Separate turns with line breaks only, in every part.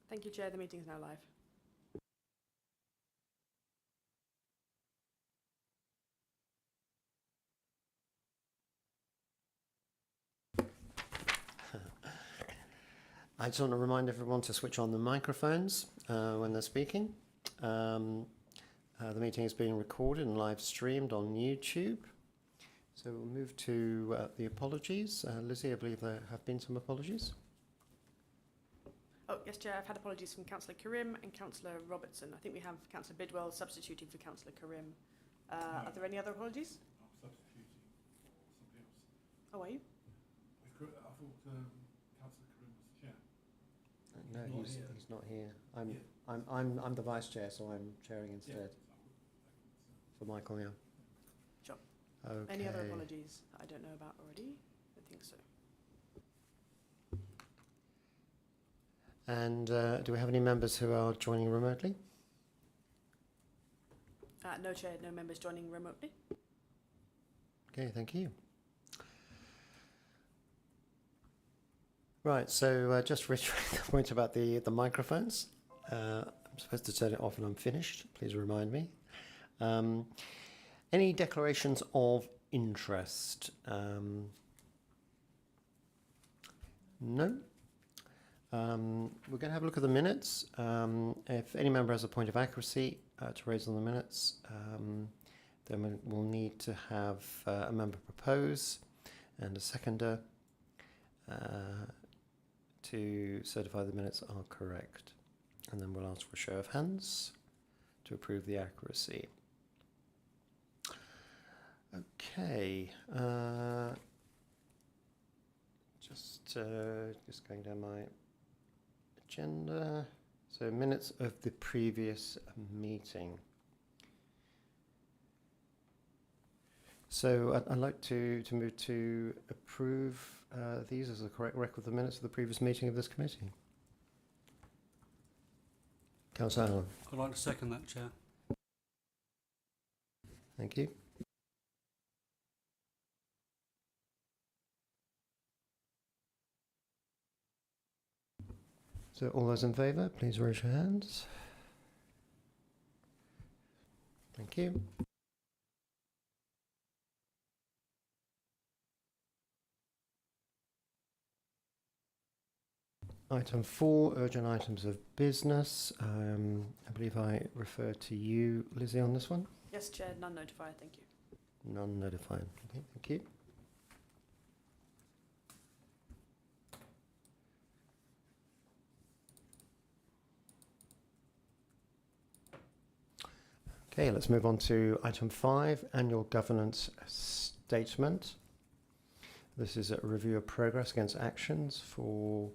Thank you, Chair. The meeting is now live.
I just want to remind everyone to switch on the microphones when they're speaking. The meeting is being recorded and live streamed on YouTube. So we'll move to the apologies. Lizzie, I believe there have been some apologies.
Oh, yes, Chair. I've had apologies from Councillor Karim and Councillor Robertson. I think we have Councillor Bidwell substituting for Councillor Karim.
No.
Are there any other apologies?
I'm substituting for somebody else.
Oh, are you?
I thought Councillor Karim was the chair.
No,
He's not here.
he's not here.
Yeah.
I'm the vice chair, so I'm chairing instead for Michael. Yeah.
Sure.
Okay.
Any other apologies that I don't know about already? I think so.
And do we have any members who are joining remotely?
No, Chair. No members joining remotely.
Okay, thank you. Right, so just to reiterate the point about the microphones. I'm supposed to turn it off when I'm finished. Please remind me. Any declarations of interest? No. We're going to have a look at the minutes. If any member has a point of accuracy to raise on the minutes, then we'll need to have a member propose and a seconder to certify the minutes are correct. And then we'll ask for a show of hands to approve the accuracy. Okay. Just going down my agenda. So minutes of the previous meeting. So I'd like to move to approve these as the correct record of the minutes of the previous meeting of this committee. Councillor Allen.
I'd like to second that, Chair.
Thank you. So all those in favour, please raise your hands. Thank you. Item 4, urgent items of business. I believe I refer to you, Lizzie, on this one.
Yes, Chair. None notified. Thank you.
None notified. Okay, thank you. Okay, let's move on to item 5, annual governance statement. This is a review of progress against actions for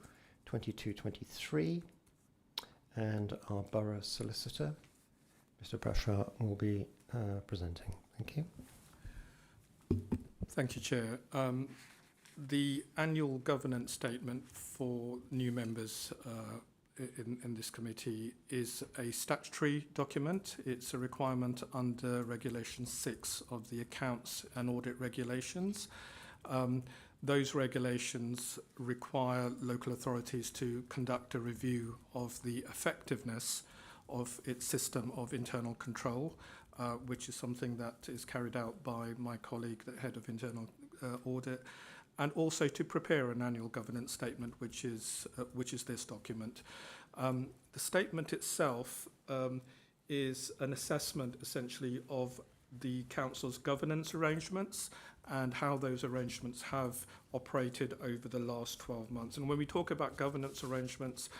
22-23, and our borough solicitor, Mr. Prashar, will be presenting. Thank you.
Thank you, Chair. The annual governance statement for new members in this committee is a statutory document. It's a requirement under Regulation 6 of the Accounts and Audit Regulations. Those regulations require local authorities to conduct a review of the effectiveness of its system of internal control, which is something that is carried out by my colleague, the head of internal audit, and also to prepare an annual governance statement, which is this document. The statement itself is an assessment, essentially, of the council's governance arrangements and how those arrangements have operated over the last 12 months. And when we talk about governance arrangements,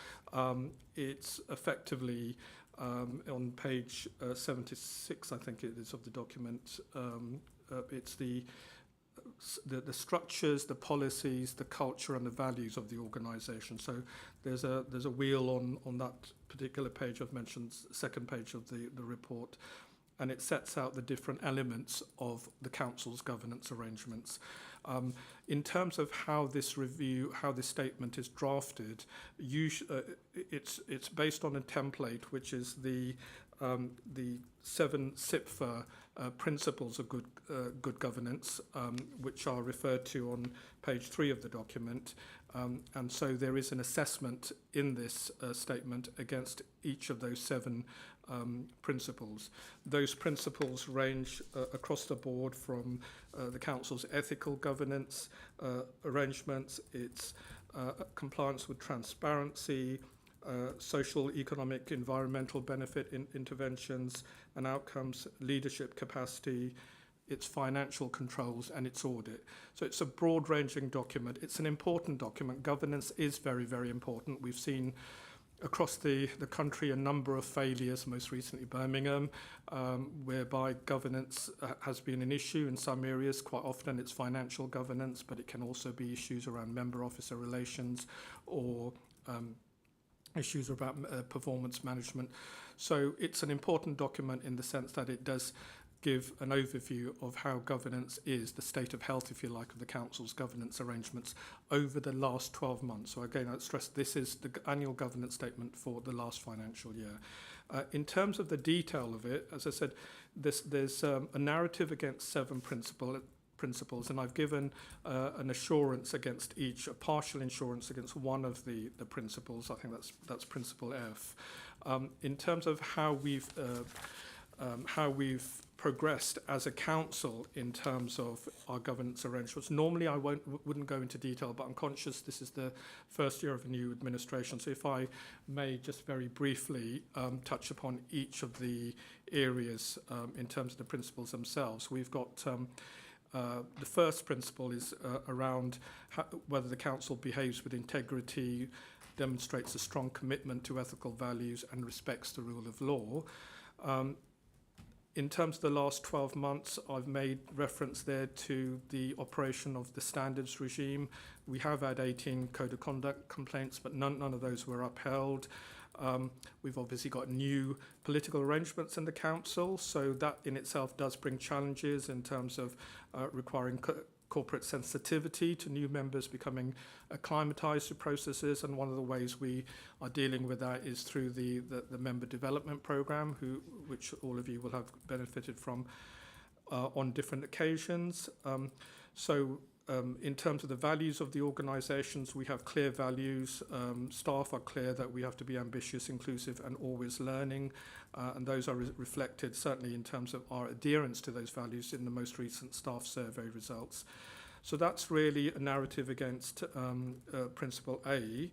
it's effectively on page 76, I think it is, of the document. It's the structures, the policies, the culture and the values of the organisation. So there's a wheel on that particular page I've mentioned, second page of the report, and it sets out the different elements of the council's governance arrangements. In terms of how this statement is drafted, it's based on a template, which is the the 7 SIPFA principles of good governance, which are referred to on page 3 of the document. And so there is an assessment in this statement against each of those 7 principles. Those principles range across the board from the Council's ethical governance arrangements, its compliance with transparency, social, economic, environmental benefit interventions and outcomes, leadership capacity, its financial controls and its audit. So it's a broad-ranging document. It's an important document. Governance is very, very important. We've seen across the country a number of failures, most recently Birmingham, whereby governance has been an issue in some areas. Quite often it's financial governance, but it can also be issues around member-officer relations or issues about performance management. So it's an important document in the sense that it does give an overview of how governance is, the state of health, if you like, of the Council's governance arrangements over the last 12 months. So again, I'd stress this is the annual governance statement for the last financial year. In terms of the detail of it, as I said, there's a narrative against 7 principles, and I've given an assurance against each, a partial assurance against one of the principles. I think that's principle F. In terms of how we've progressed as a council in terms of our governance arrangements. Normally I wouldn't go into detail, but I'm conscious this is the first year of a new administration. So if I may just very briefly touch upon each of the areas in terms of the principles themselves. We've got the first principle is around whether the council behaves with integrity, demonstrates a strong commitment to ethical values and respects the rule of law. In terms of the last 12 months, I've made reference there to the operation of the standards regime. We have had 18 code of conduct complaints, but none of those were upheld. We've obviously got new political arrangements in the council, so that in itself does bring challenges in terms of requiring corporate sensitivity to new members becoming acclimatized to processes, and one of the ways we are dealing with that is through the member development program, which all of you will have benefited from on different occasions. In terms of the values of the organisations, we have clear values. Staff are clear that we have to be ambitious, inclusive and always learning, and those are reflected certainly in terms of our adherence to those values in the most recent staff survey results. So that's really a narrative against Principle A.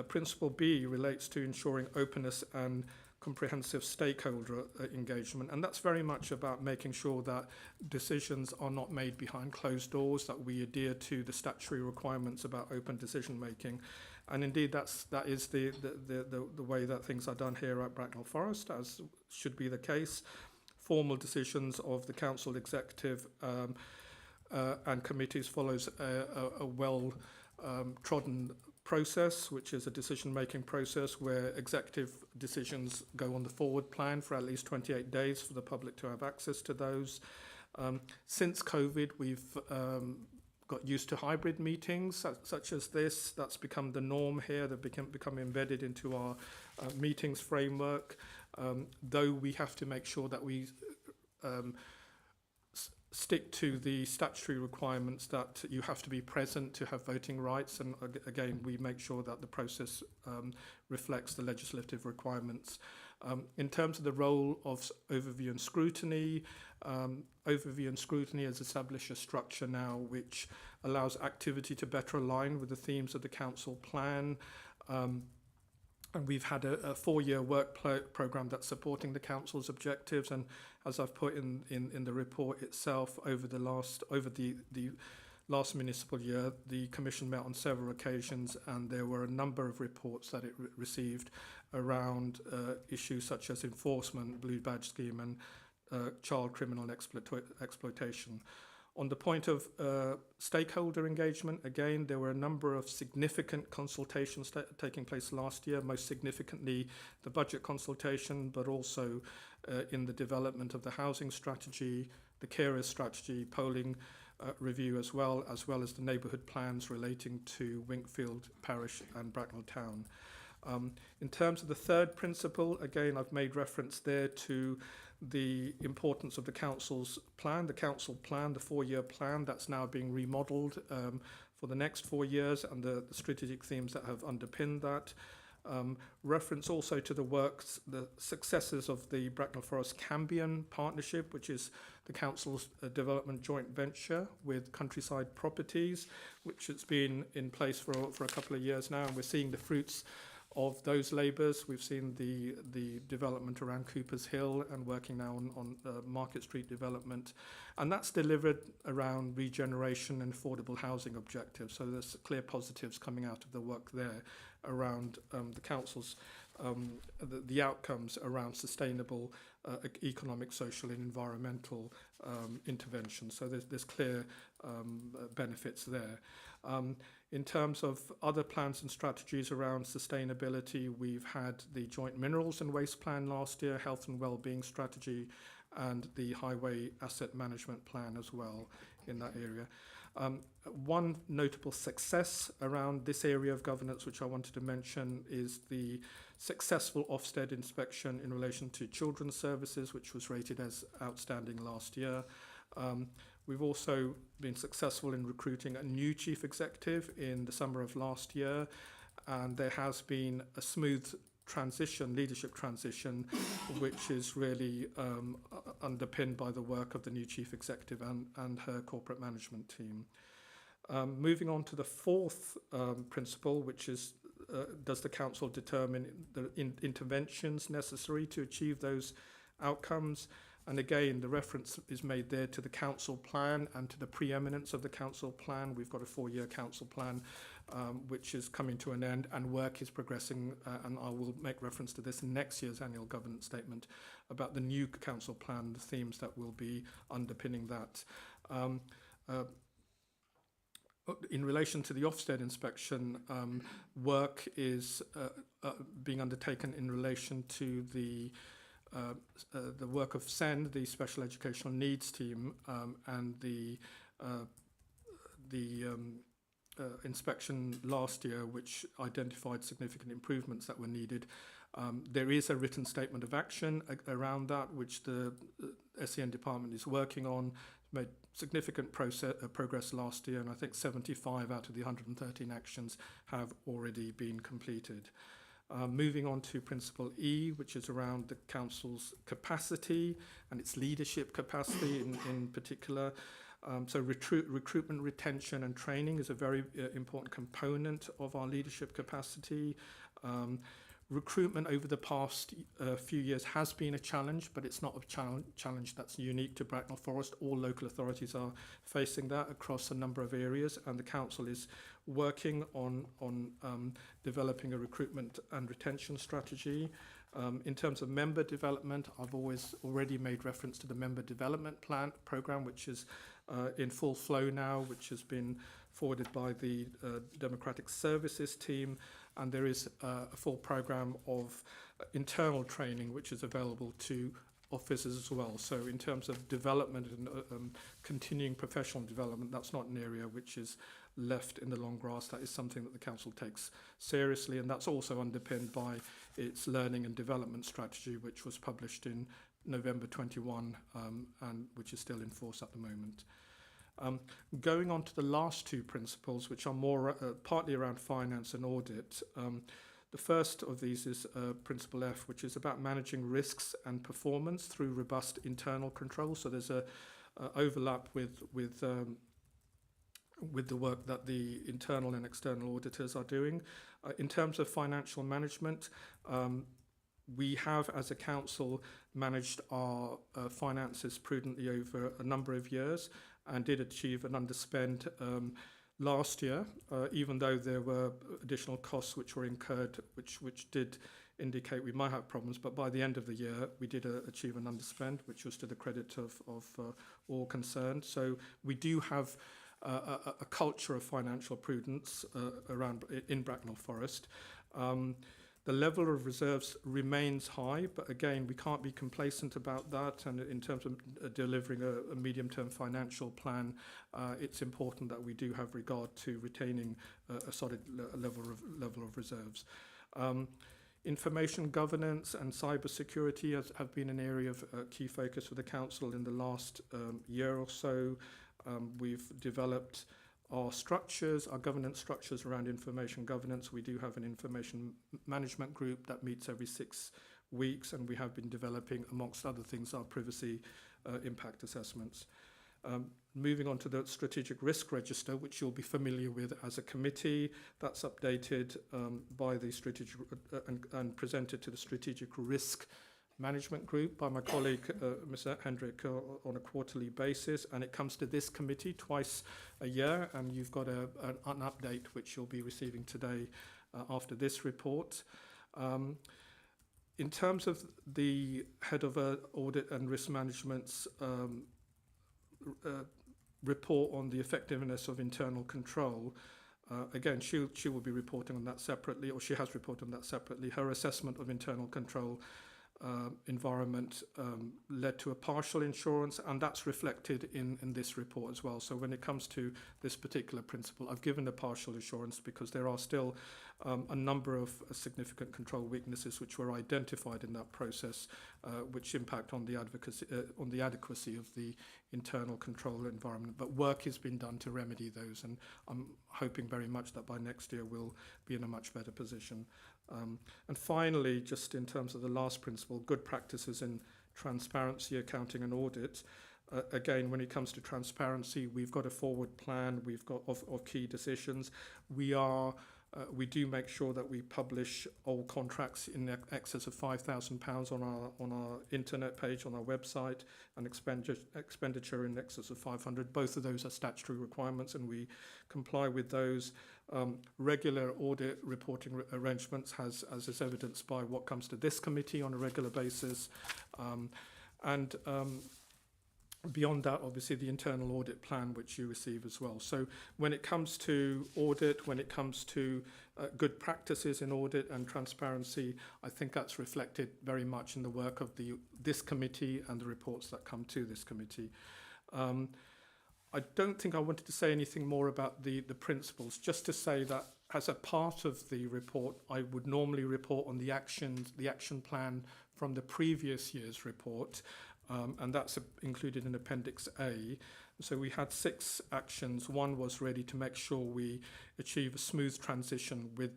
Principle B relates to ensuring openness and comprehensive stakeholder engagement, and that's very much about making sure that decisions are not made behind closed doors, that we adhere to the statutory requirements about open decision making, and indeed that is the way that things are done here at Bracknell Forest, as should be the case. Formal decisions of the council executive and committees follows a well trodden process, which is a decision-making process where executive decisions go on the forward plan for at least 28 days for the public to have access to those. Since COVID, we've got used to hybrid meetings such as this. That's become the norm here. They've become embedded into our meetings framework, though we have to make sure that we stick to the statutory requirements that you have to be present to have voting rights, and again we make sure that the process reflects the legislative requirements. In terms of the role of overview and scrutiny has established a structure now which allows activity to better align with the themes of the council plan. And we've had a 4-year work programme that's supporting the council's objectives, and as I've put in the report itself, over the last municipal year, the Commission met on several occasions, and there were a number of reports that it received around issues such as enforcement, blue badge scheme, and child criminal exploitation. On the point of stakeholder engagement, again, there were a number of significant consultations taking place last year, most significantly the budget consultation, but also in the development of the housing strategy, the carers strategy, polling review as well as the neighbourhood plans relating to Winkfield Parish and Bracknell Town. In terms of the third principle, again, I've made reference there to the importance of the council's plan, the 4-year plan that's now being remodelled for the next 4 years, and the strategic themes that have underpinned that. Reference also to the successes of the Bracknell Forest Cambion partnership, which is the council's development joint venture with Countryside Properties, which has been in place for a couple of years now, and we're seeing the fruits of those labours. We've seen the development around Cooper's Hill and working now on Market Street development, and that's delivered around regeneration and affordable housing objectives. So there's clear positives coming out of the work there around the council's the outcomes around sustainable economic, social and environmental intervention. So there's clear benefits there. In terms of other plans and strategies around sustainability, we've had the Joint Minerals and Waste Plan last year, Health and Wellbeing Strategy, and the Highway Asset Management Plan as well in that area. One notable success around this area of governance, which I wanted to mention, is the successful Ofsted inspection in relation to children's services, which was rated as outstanding last year. We've also been successful in recruiting a new chief executive in the summer of last year, and there has been a smooth leadership transition, which is really underpinned by the work of the new chief executive and her corporate management team. Moving on to the fourth principle, which is does the council determine the interventions necessary to achieve those outcomes? And again, the reference is made there to the council plan and to the preeminence of the council plan. We've got a 4-year council plan which is coming to an end, and work is progressing, and I will make reference to this in next year's annual governance statement about the new council plan, the themes that will be underpinning that. In relation to the Ofsted inspection, work is being undertaken in relation to the work of SEND, the Special Educational Needs Team, and the inspection last year, which identified significant improvements that were needed. There is a written statement of action around that, which the SEN department is working on. Made significant progress last year, and I think 75 out of the 113 actions have already been completed. Moving on to Principle E, which is around the Council's capacity and its leadership capacity in particular. So recruitment, retention and training is a very important component of our leadership capacity. Recruitment over the past few years has been a challenge, but it's not a challenge that's unique to Bracknell Forest. All local authorities are facing that across a number of areas, and the council is working on developing a recruitment and retention strategy. In terms of member development, I've already made reference to the member development program, which is in full flow now, which has been forwarded by the Democratic Services team, and there is a full program of internal training which is available to officers as well. So in terms of development and continuing professional development, that's not an area which is left in the long grass. That is something that the council takes seriously, and that's also underpinned by its learning and development strategy, which was published in November 21 and which is still in force at the moment. Going on to the last two principles, which are more partly around finance and audit. The first of these is Principle F, which is about managing risks and performance through robust internal control. So there's a overlap with the work that the internal and external auditors are doing. In terms of financial management, we have, as a council, managed our finances prudently over a number of years and did achieve an underspend last year, even though there were additional costs which were incurred, which did indicate we might have problems. But by the end of the year, we did achieve an underspend, which was to the credit of all concerned. So we do have a culture of financial prudence around in Bracknell Forest. The level of reserves remains high, but again, we can't be complacent about that. And in terms of delivering a medium-term financial plan, it's important that we do have regard to retaining a solid level of reserves. Information governance and cybersecurity have been an area of key focus for the Council in the last year or so. We've developed our structures, our governance structures around information governance. We do have an information management group that meets every 6 weeks, and we have been developing, amongst other things, our privacy impact assessments. Moving on to the strategic risk register, which you'll be familiar with as a committee. That's updated by the strategic and presented to the strategic risk management group by my colleague Mr. Hendrik on a quarterly basis, and it comes to this committee twice a year, and you've got an update which you'll be receiving today after this report. In terms of the head of audit and risk management's report on the effectiveness of internal control, again, she will be reporting on that separately, or she has reported on that separately. Her assessment of internal control environment led to a partial insurance, and that's reflected in this report as well. So when it comes to this particular principle, I've given a partial assurance because there are still a number of significant control weaknesses which were identified in that process, which impact on the adequacy of the internal control environment. But work has been done to remedy those, and I'm hoping very much that by next year we'll be in a much better position. And finally, just in terms of the last principle, good practices in transparency, accounting and audit. Again, when it comes to transparency, we've got a forward plan, we've got of key decisions. We do make sure that we publish all contracts in excess of £5,000 on our internet page, on our website, and expenditure in excess of 500. Both of those are statutory requirements, and we comply with those. Regular audit reporting arrangements, as is evidenced by what comes to this committee on a regular basis. Beyond that, obviously, the internal audit plan, which you receive as well. So when it comes to audit, when it comes to good practices in audit and transparency, I think that's reflected very much in the work of this committee and the reports that come to this committee. I don't think I wanted to say anything more about the principles, just to say that as a part of the report, I would normally report on the action plan from the previous year's report. And that's included in Appendix A. So we had 6 actions. One was really to make sure we achieve a smooth transition with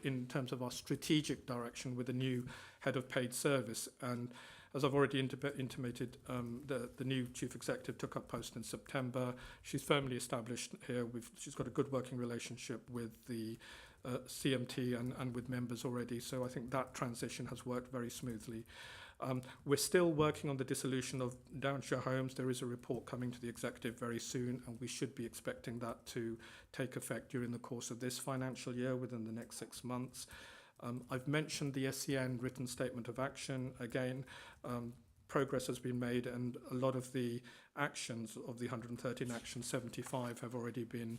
in terms of our strategic direction with a new head of paid service. And as I've already intimated, the new chief executive took up post in September. She's firmly established here. She's got a good working relationship with the CMT and with members already. So I think that transition has worked very smoothly. We're still working on the dissolution of Downshire Homes. There is a report coming to the executive very soon, and we should be expecting that to take effect during the course of this financial year, within the next 6 months. I've mentioned the SEN written statement of action. Again, progress has been made, and a lot of the actions of the 113 actions, 75 have already been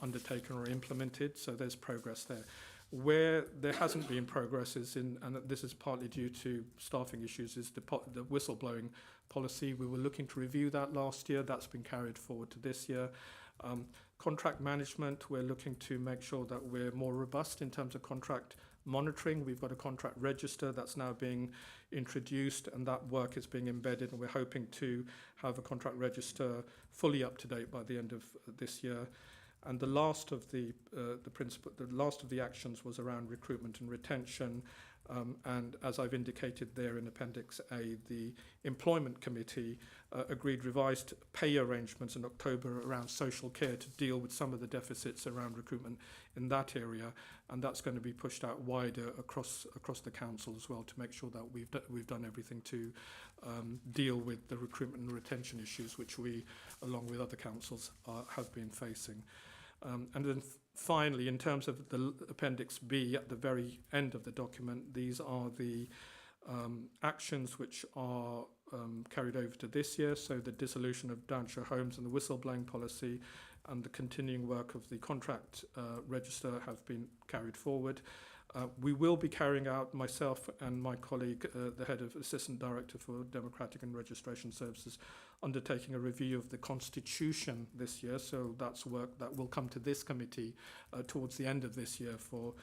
undertaken or implemented, so there's progress there. Where there hasn't been progress and this is partly due to staffing issues, is the whistleblowing policy. We were looking to review that last year. That's been carried forward to this year. Contract management, we're looking to make sure that we're more robust in terms of contract monitoring. We've got a contract register that's now being introduced, and that work is being embedded, and we're hoping to have a contract register fully up to date by the end of this year. And the last of the actions was around recruitment and retention. And as I've indicated there in Appendix A, the Employment Committee agreed revised pay arrangements in October around social care to deal with some of the deficits around recruitment in that area. And that's going to be pushed out wider across the council as well, to make sure that we've done everything to deal with the recruitment and retention issues which we, along with other councils, have been facing. And then finally, in terms of the Appendix B at the very end of the document, these are the actions which are carried over to this year. So the dissolution of Downshire Homes and the whistleblowing policy and the continuing work of the contract register have been carried forward. We will be carrying out, myself and my colleague, the head of Assistant Director for Democratic and Registration Services, undertaking a review of the Constitution this year. So that's work that will come to this committee towards the end of this year for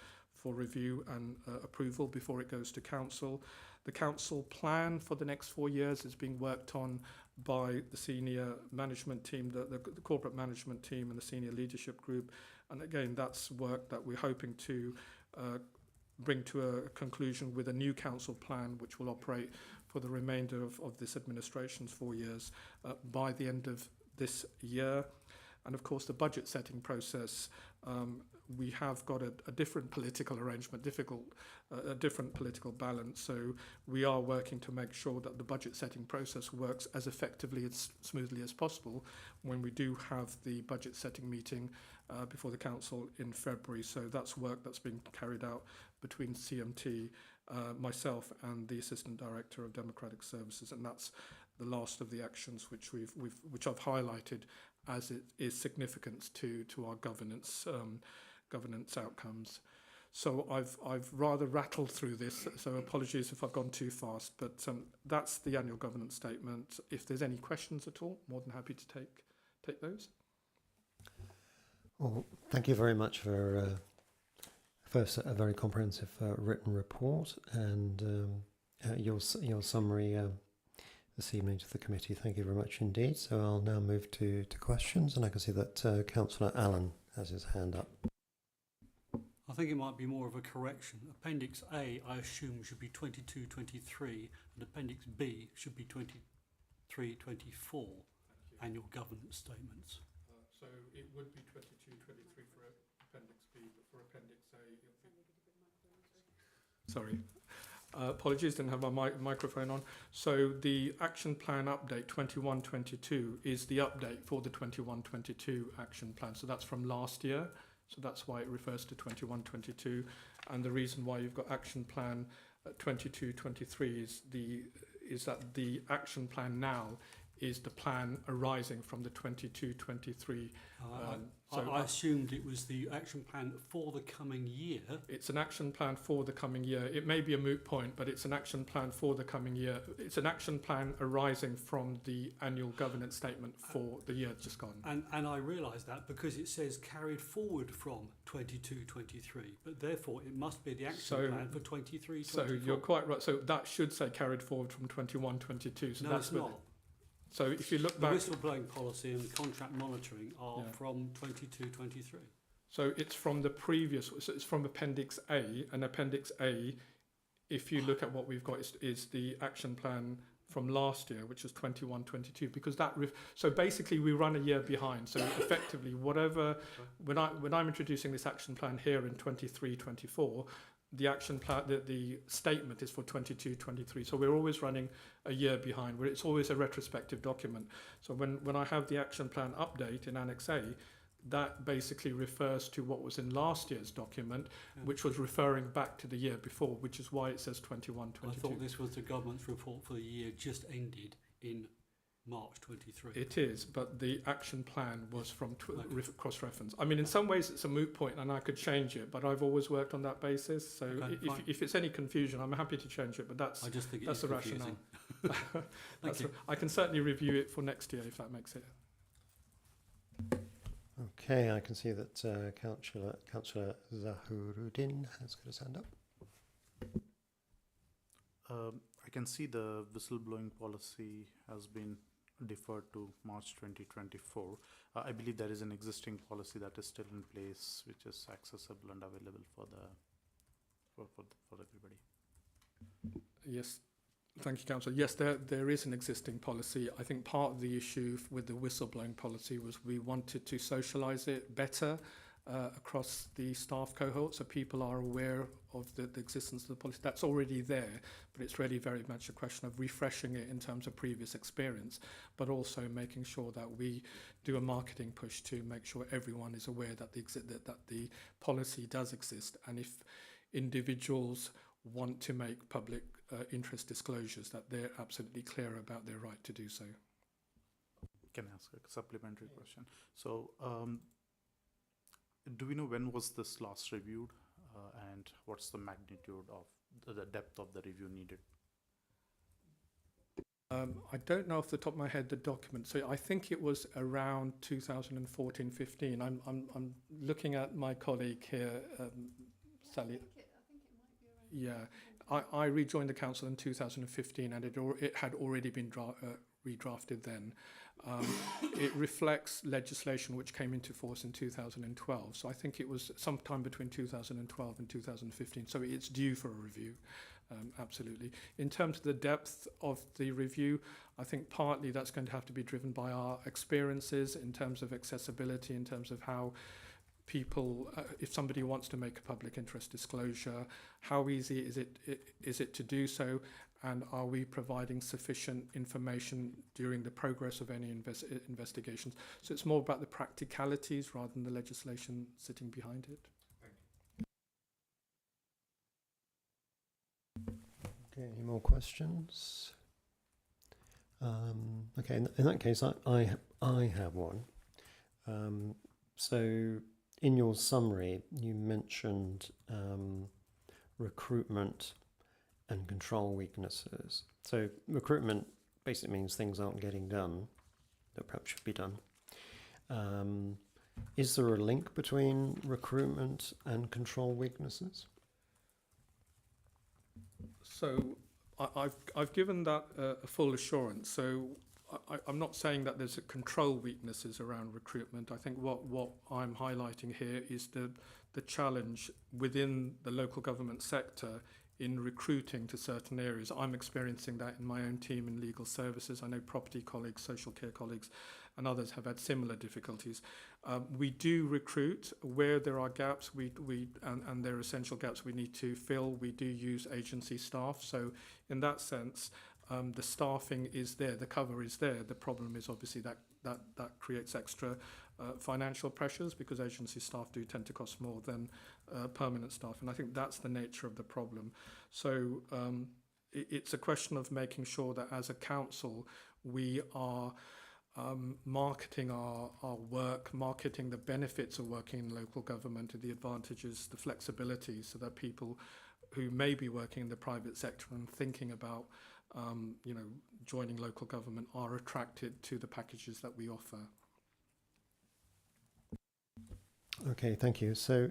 for review and approval before it goes to council. The council plan for the next 4 years is being worked on by the senior management team, the corporate management team and the senior leadership group. And again, that's work that we're hoping to bring to a conclusion with a new council plan which will operate for the remainder of this administration's 4 years by the end of this year. And of course, the budget setting process, we have got a different political arrangement, a different political balance. So we are working to make sure that the budget setting process works as effectively as smoothly as possible when we do have the budget setting meeting before the council in February. So that's work that's being carried out between CMT, myself and the Assistant Director of Democratic Services. And that's the last of the actions which which I've highlighted as it is significant to our governance outcomes. So I've rather rattled through this, so apologies if I've gone too fast, but that's the annual governance statement. If there's any questions at all, more than happy to take those.
Well, thank you very much for first a very comprehensive written report and your summary this evening to the committee. Thank you very much indeed. So I'll now move to questions, and I can see that Councillor Allen has his hand up.
I think it might be more of a correction. Appendix A, I assume, should be 22-23, and Appendix B should be 23-24 annual governance statements.
So it would be 22-23 for Appendix B, but for Appendix A, sorry. Apologies, didn't have my microphone on. So the action plan update 21-22 is the update for the 21-22 action plan. So that's from last year. So that's why it refers to 21-22. And the reason why you've got action plan 22-23 is that the action plan now is the plan arising from the 22-23.
I assumed it was the action plan for the coming year.
It's an action plan for the coming year. It may be a moot point, but it's an action plan for the coming year. It's an action plan arising from the annual governance statement for the year just gone.
And I realise that because it says carried forward from 22-23, but therefore it must be the action plan for 23-24.
So you're quite right. So that should say carried forward from 21-22. So
no,
that's
it's not.
So if you look back,
the whistleblowing policy and contract monitoring are from 22-23.
So it's from the previous. So it's from Appendix A, and Appendix A, if you look at what we've got, is the action plan from last year, which was 21-22. Because that so basically we run a year behind. So effectively, whatever when I'm introducing this action plan here in 23-24. The action plan, the statement is for 22-23. So we're always running a year behind, where it's always a retrospective document. So when I have the action plan update in Annex A, that basically refers to what was in last year's document, which was referring back to the year before, which is why it says 21-22.
I thought this was the government's report for the year just ended in March 23.
It is, but the action plan was from cross-reference. I mean, in some ways it's a moot point and I could change it, but I've always worked on that basis. So if it's any confusion, I'm happy to change it, but that's the rationale. I can certainly review it for next year if that makes it.
Okay, I can see that Councillor Zaharuddin has got his hand up.
I can see the whistleblowing policy has been deferred to March 2024. I believe there is an existing policy that is still in place, which is accessible and available for everybody.
Yes, thank you, Councillor. Yes, there is an existing policy. I think part of the issue with the whistleblowing policy was we wanted to socialise it better across the staff cohort, so people are aware of the existence of the policy. That's already there, but it's really very much a question of refreshing it in terms of previous experience, but also making sure that we do a marketing push to make sure everyone is aware that the policy does exist, and if individuals want to make public interest disclosures, that they're absolutely clear about their right to do so.
Can I ask a supplementary question? So, do we know when was this last reviewed, and what's the magnitude of the depth of the review needed?
I don't know off the top of my head the document. So I think it was around 2014-15. I'm looking at my colleague here, Sally. Yeah, I rejoined the council in 2015, and it had already been redrafted then. It reflects legislation which came into force in 2012, so I think it was sometime between 2012 and 2015, so it's due for a review, absolutely. In terms of the depth of the review, I think partly that's going to have to be driven by our experiences in terms of accessibility, in terms of how people, if somebody wants to make a public interest disclosure, how easy is it to do so, and are we providing sufficient information during the progress of any investigations? So it's more about the practicalities rather than the legislation sitting behind it.
Okay, any more questions? Okay, in that case, I have one. So in your summary, you mentioned recruitment and control weaknesses. So recruitment basically means things aren't getting done that perhaps should be done. Is there a link between recruitment and control weaknesses?
So I've given that a full assurance. So I'm not saying that there's control weaknesses around recruitment. I think what I'm highlighting here is the challenge within the local government sector in recruiting to certain areas. I'm experiencing that in my own team in legal services. I know property colleagues, social care colleagues, and others have had similar difficulties. We do recruit where there are gaps, and there are essential gaps we need to fill. We do use agency staff. So in that sense, the staffing is there, the cover is there. The problem is obviously that creates extra financial pressures, because agency staff do tend to cost more than permanent staff, and I think that's the nature of the problem. So it's a question of making sure that as a council we are marketing our work, marketing the benefits of working in local government, the advantages, the flexibility, so that people who may be working in the private sector and thinking about joining local government are attracted to the packages that we offer.
Okay, thank you. So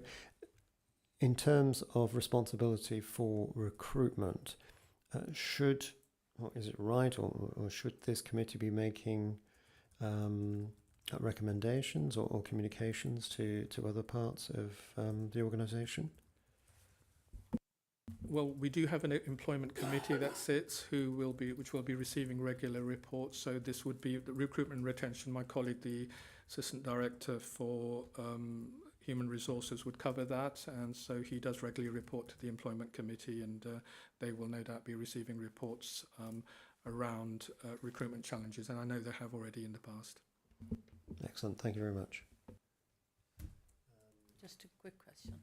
in terms of responsibility for recruitment, is it right, or should this committee be making recommendations or communications to other parts of the organisation?
Well, we do have an employment committee that sits which will be receiving regular reports. So this would be the recruitment and retention. My colleague, the Assistant Director for Human Resources, would cover that, and so he does regularly report to the employment committee, and they will no doubt be receiving reports around recruitment challenges, and I know they have already in the past.
Excellent, thank you very much.
Just a quick question.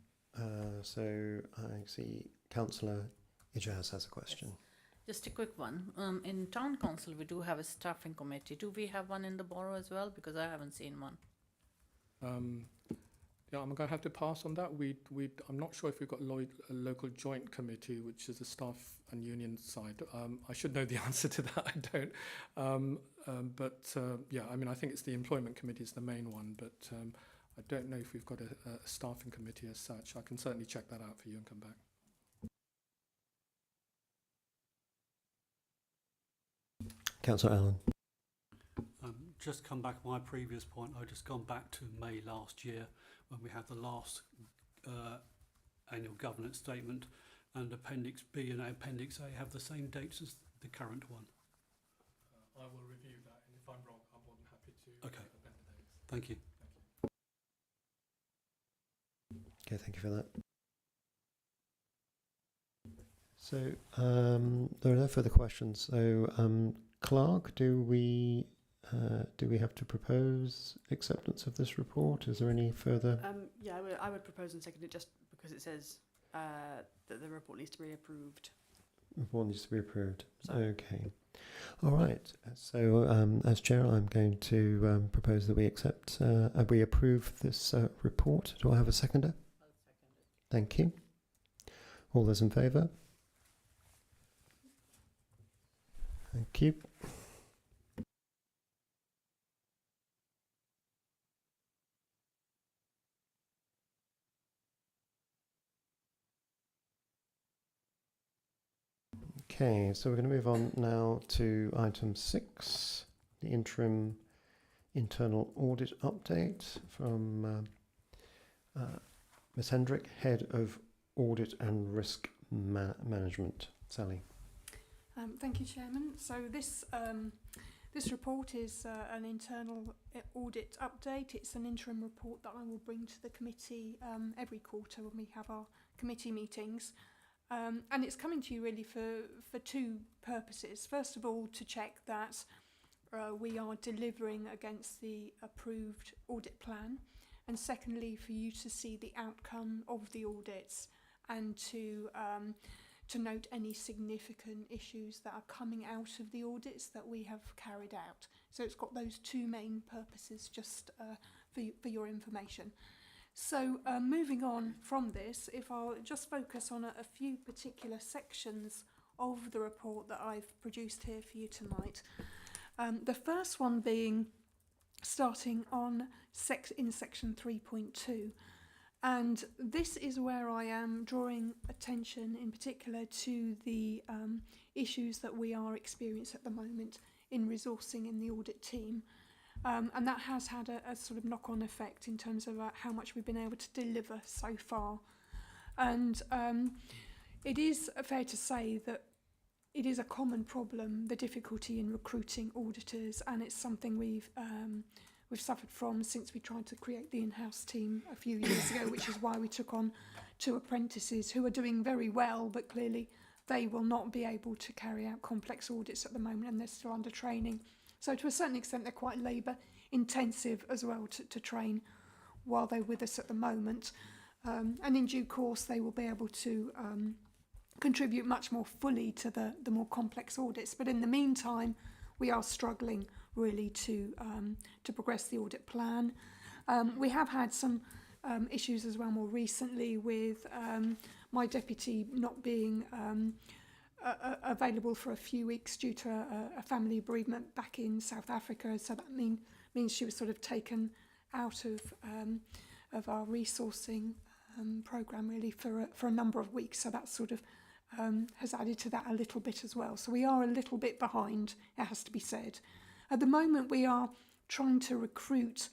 So I see Councillor Ijaz has a question.
Yes. Just a quick one. In Town Council, we do have a staffing committee. Do we have one in the borough as well? Because I haven't seen one.
Yeah, I'm going to have to pass on that. I'm not sure if we've got a local joint committee, which is the staff and union side. I should know the answer to that. I don't. Yeah, I mean, I think it's the employment committee is the main one, but I don't know if we've got a staffing committee as such. I can certainly check that out for you and come back.
Councillor Allen.
Just come back to my previous point. I've just gone back to May last year when we had the last annual governance statement, and Appendix B and Appendix A have the same dates as the current one.
I will review that, and if I'm wrong, I'm more than happy to
Okay.
amend the dates.
Thank you.
Okay, thank you for that. So there are no further questions. So Clerk, do we have to propose acceptance of this report? Is there any further?
Yeah, I would propose and second it, just because it says that the report needs to be approved.
Report needs to be approved.
So.
Okay. All right. So as chair, I'm going to propose that we approve this report. Do I have a seconder?
I'll second it.
Thank you. All those in favour? Thank you. Okay, so we're going to move on now to item 6, the interim internal audit update from Ms. Hendrick, Head of Audit and Risk Management. Sally.
Thank you, Chairman. So this report is an internal audit update. It's an interim report that I will bring to the committee every quarter when we have our committee meetings. And it's coming to you really for two purposes. First of all, to check that we are delivering against the approved audit plan. And secondly, for you to see the outcome of the audits and to note any significant issues that are coming out of the audits that we have carried out. So it's got those two main purposes, just for your information. So moving on from this, if I'll just focus on a few particular sections of the report that I've produced here for you tonight. The first one being starting on in section 3.2. And this is where I am drawing attention in particular to the issues that we are experiencing at the moment in resourcing in the audit team. And that has had a sort of knock-on effect in terms of how much we've been able to deliver so far. And it is fair to say that it is a common problem, the difficulty in recruiting auditors, and it's something we've suffered from since we tried to create the in-house team a few years ago, which is why we took on 2 apprentices who are doing very well, but clearly they will not be able to carry out complex audits at the moment and they're still under training. So to a certain extent, they're quite labour intensive as well to train while they're with us at the moment. And in due course, they will be able to contribute much more fully to the more complex audits. But in the meantime, we are struggling really to progress the audit plan. We have had some issues as well more recently with my deputy not being available for a few weeks due to a family bereavement back in South Africa. So that means she was sort of taken out of our resourcing programme really for a number of weeks. So that sort of has added to that a little bit as well. So we are a little bit behind, it has to be said. At the moment, we are trying to recruit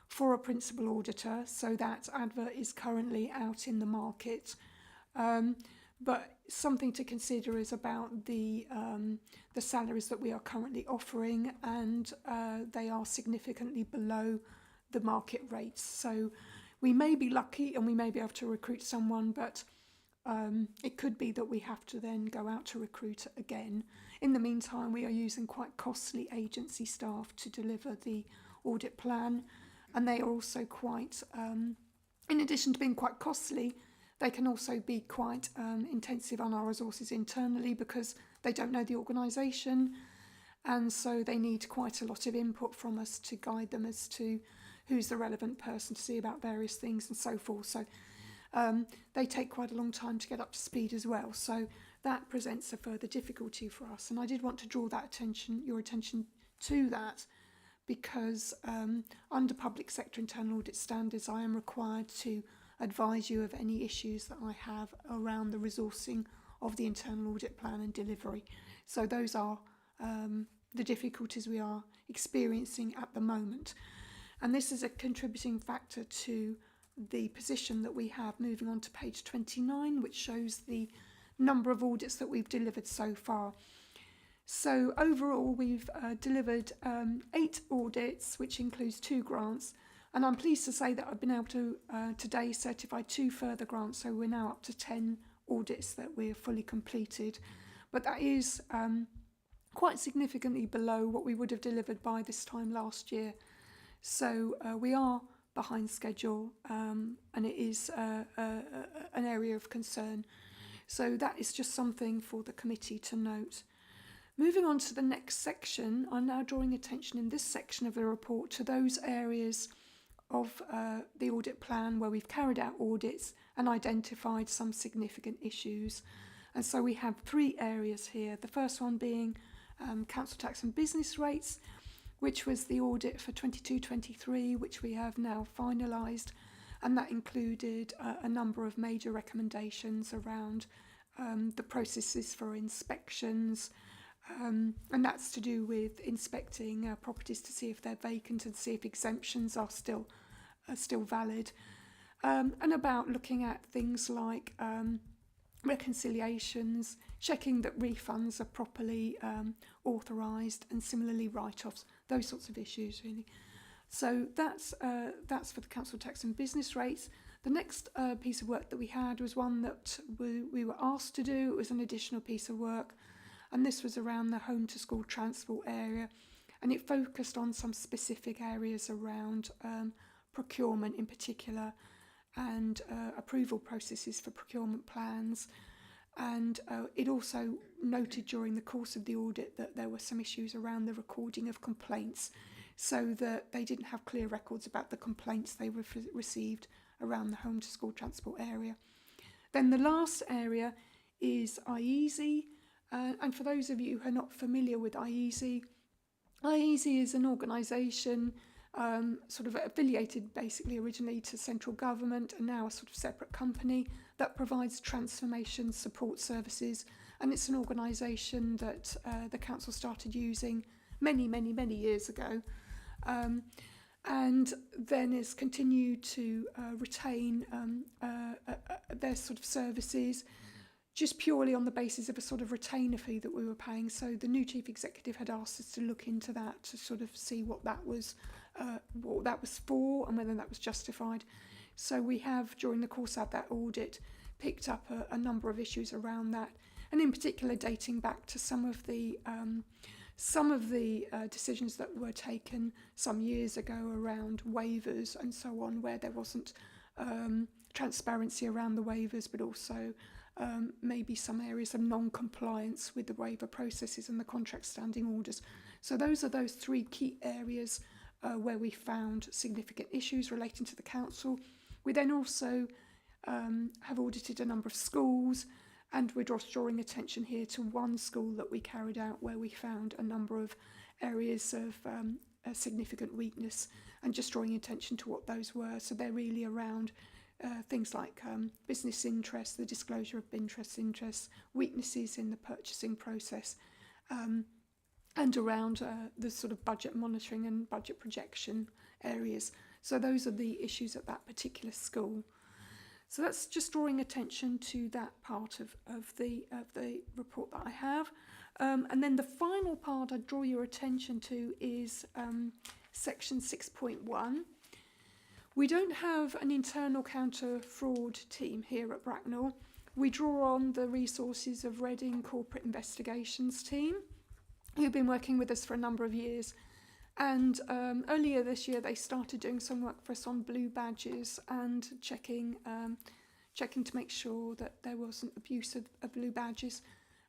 for a principal auditor, so that advert is currently out in the market. But something to consider is about the salaries that we are currently offering, and they are significantly below the market rates. So we may be lucky and we may be able to recruit someone, but it could be that we have to then go out to recruit again. In the meantime, we are using quite costly agency staff to deliver the audit plan, and they are also quite, in addition to being quite costly, they can also be quite intensive on our resources internally because they don't know the organisation, and so they need quite a lot of input from us to guide them as to who's the relevant person to see about various things and so forth. So they take quite a long time to get up to speed as well. So that presents a further difficulty for us. And I did want to draw your attention to that because under public sector internal audit standards, I am required to advise you of any issues that I have around the resourcing of the internal audit plan and delivery. So those are the difficulties we are experiencing at the moment. And this is a contributing factor to the position that we have moving on to page 29, which shows the number of audits that we've delivered so far. So overall, we've delivered 8 audits, which includes 2 grants. And I'm pleased to say that I've been able to today certify 2 further grants. So we're now up to 10 audits that we're fully completed. But that is quite significantly below what we would have delivered by this time last year. So we are behind schedule, and it is an area of concern. So that is just something for the committee to note. Moving on to the next section, I'm now drawing attention in this section of the report to those areas of the audit plan where we've carried out audits and identified some significant issues. And so we have 3 areas here. The first one being council tax and business rates, which was the audit for 22-23, which we have now finalised, and that included a number of major recommendations around the processes for inspections, and that's to do with inspecting properties to see if they're vacant and see if exemptions are still valid, and about looking at things like reconciliations, checking that refunds are properly authorised, and similarly write-offs, those sorts of issues really. So that's for the council tax and business rates. The next piece of work that we had was one that we were asked to do. It was an additional piece of work, and this was around the home to school transport area, and it focused on some specific areas around procurement in particular, and approval processes for procurement plans. And it also noted during the course of the audit that there were some issues around the recording of complaints, so that they didn't have clear records about the complaints they received around the home to school transport area. Then the last area is IEASY, and for those of you who are not familiar with IEASY is an organisation sort of affiliated basically originally to central government and now a sort of separate company that provides transformation support services, and it's an organisation that the council started using many years ago, and then has continued to retain their sort of services just purely on the basis of a sort of retainer fee that we were paying. So the new chief executive had asked us to look into that to sort of see what that was for and whether that was justified. So we have, during the course of that audit, picked up a number of issues around that, and in particular dating back to some of the decisions that were taken some years ago around waivers and so on, where there wasn't transparency around the waivers, but also maybe some areas of non-compliance with the waiver processes and the contract standing orders. So those are those three key areas where we found significant issues relating to the council. We then also have audited a number of schools, and we're just drawing attention here to one school that we carried out where we found a number of areas of significant weakness, and just drawing attention to what those were. So they're really around things like business interests, the disclosure of interests, weaknesses in the purchasing process, and around the sort of budget monitoring and budget projection areas. So those are the issues at that particular school. So that's just drawing attention to that part of the report that I have. And then the final part I draw your attention to is section 6.1. We don't have an internal counter-fraud team here at Bracknell. We draw on the resources of Reading Corporate Investigations team, who've been working with us for a number of years. And earlier this year, they started doing some work for us on blue badges and checking to make sure that there wasn't abuse of blue badges.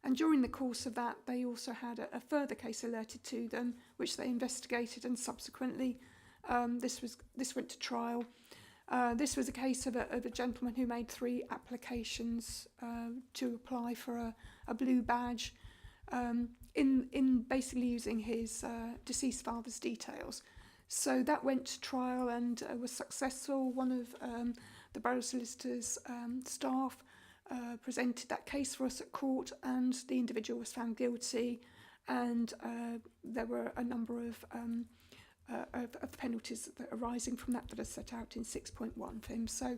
And during the course of that, they also had a further case alerted to them, which they investigated, and subsequently this went to trial. This was a case of a gentleman who made 3 applications to apply for a blue badge, in basically using his deceased father's details. So that went to trial and was successful. One of the borough solicitor's staff presented that case for us at court, and the individual was found guilty, and there were a number of penalties that are arising from that are set out in 6.1 for him. So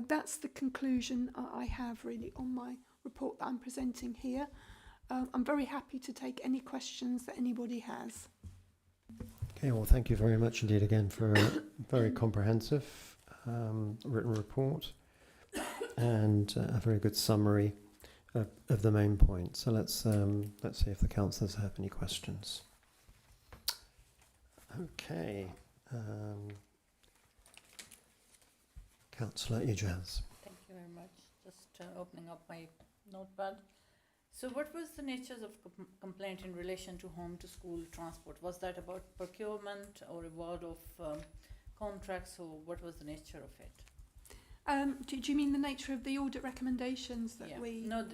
that's the conclusion I have really on my report that I'm presenting here. I'm very happy to take any questions that anybody has.
Okay, well, thank you very much indeed again for a very comprehensive written report and a very good summary of the main points. So let's see if the councillors have any questions. Okay, Councillor Ijaz.
Thank you very much. Just opening up my notepad. So what was the nature of complaint in relation to home to school transport? Was that about procurement or reward of contracts, or what was the nature of it?
Do you mean the nature of the audit recommendations that we...
No,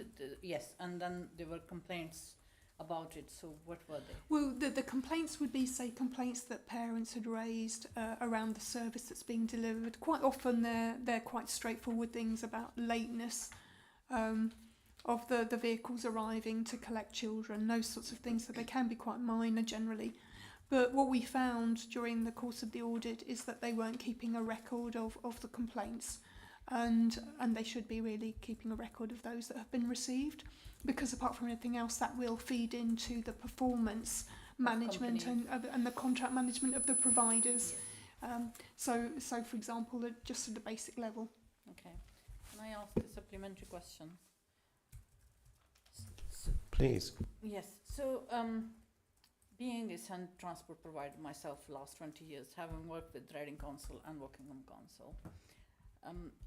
yes, and then there were complaints about it, so what were they?
Well, the complaints would be, say, complaints that parents had raised around the service that's being delivered. Quite often they're quite straightforward things about lateness, of the vehicles arriving to collect children, those sorts of things. So they can be quite minor generally. But what we found during the course of the audit is that they weren't keeping a record of the complaints, and they should be really keeping a record of those that have been received, because apart from anything else, that will feed into the performance management and the contract management of the providers. So for example, just at the basic level.
Okay. Can I ask a supplementary question?
Please.
Yes. So, being a sand transport provider myself for the last 20 years, having worked with Reading Council and Wokingham Council,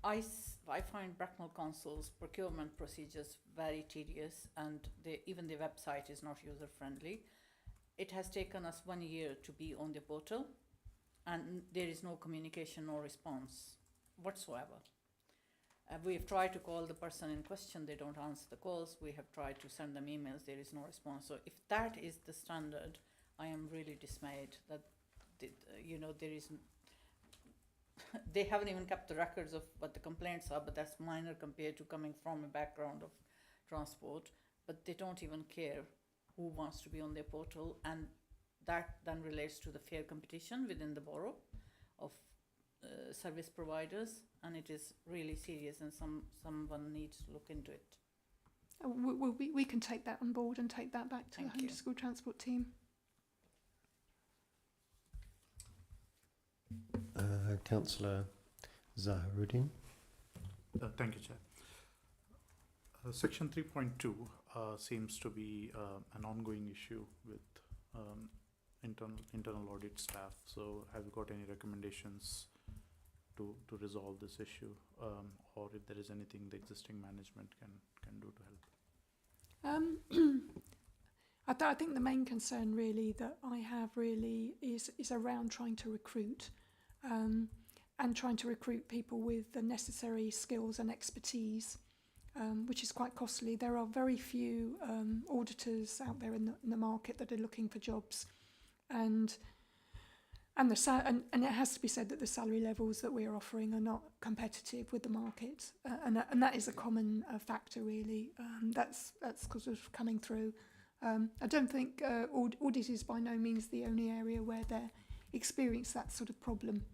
I find Bracknell Council's procurement procedures very tedious, and even the website is not user-friendly. It has taken us 1 year to be on the portal, and there is no communication or response whatsoever. We have tried to call the person in question, they don't answer the calls. We have tried to send them emails, there is no response. So if that is the standard, I am really dismayed that there is. They haven't even kept the records of what the complaints are, but that's minor compared to coming from a background of transport. But they don't even care who wants to be on their portal, and that then relates to the fair competition within the borough of service providers, and it is really serious, and someone needs to look into it.
We can take that on board and take that back to the Home to School Transport team.
Councillor Zaharuddin.
Thank you, Chair. Section 3.2 seems to be an ongoing issue with internal audit staff. So have you got any recommendations to resolve this issue, or if there is anything the existing management can do to help?
I think the main concern really that I have really is around trying to recruit, and trying to recruit people with the necessary skills and expertise, which is quite costly. There are very few auditors out there in the market that are looking for jobs, and it has to be said that the salary levels that we are offering are not competitive with the market, and that is a common factor really. That's sort of coming through. I don't think audit is by no means the only area where they experience that sort of problem.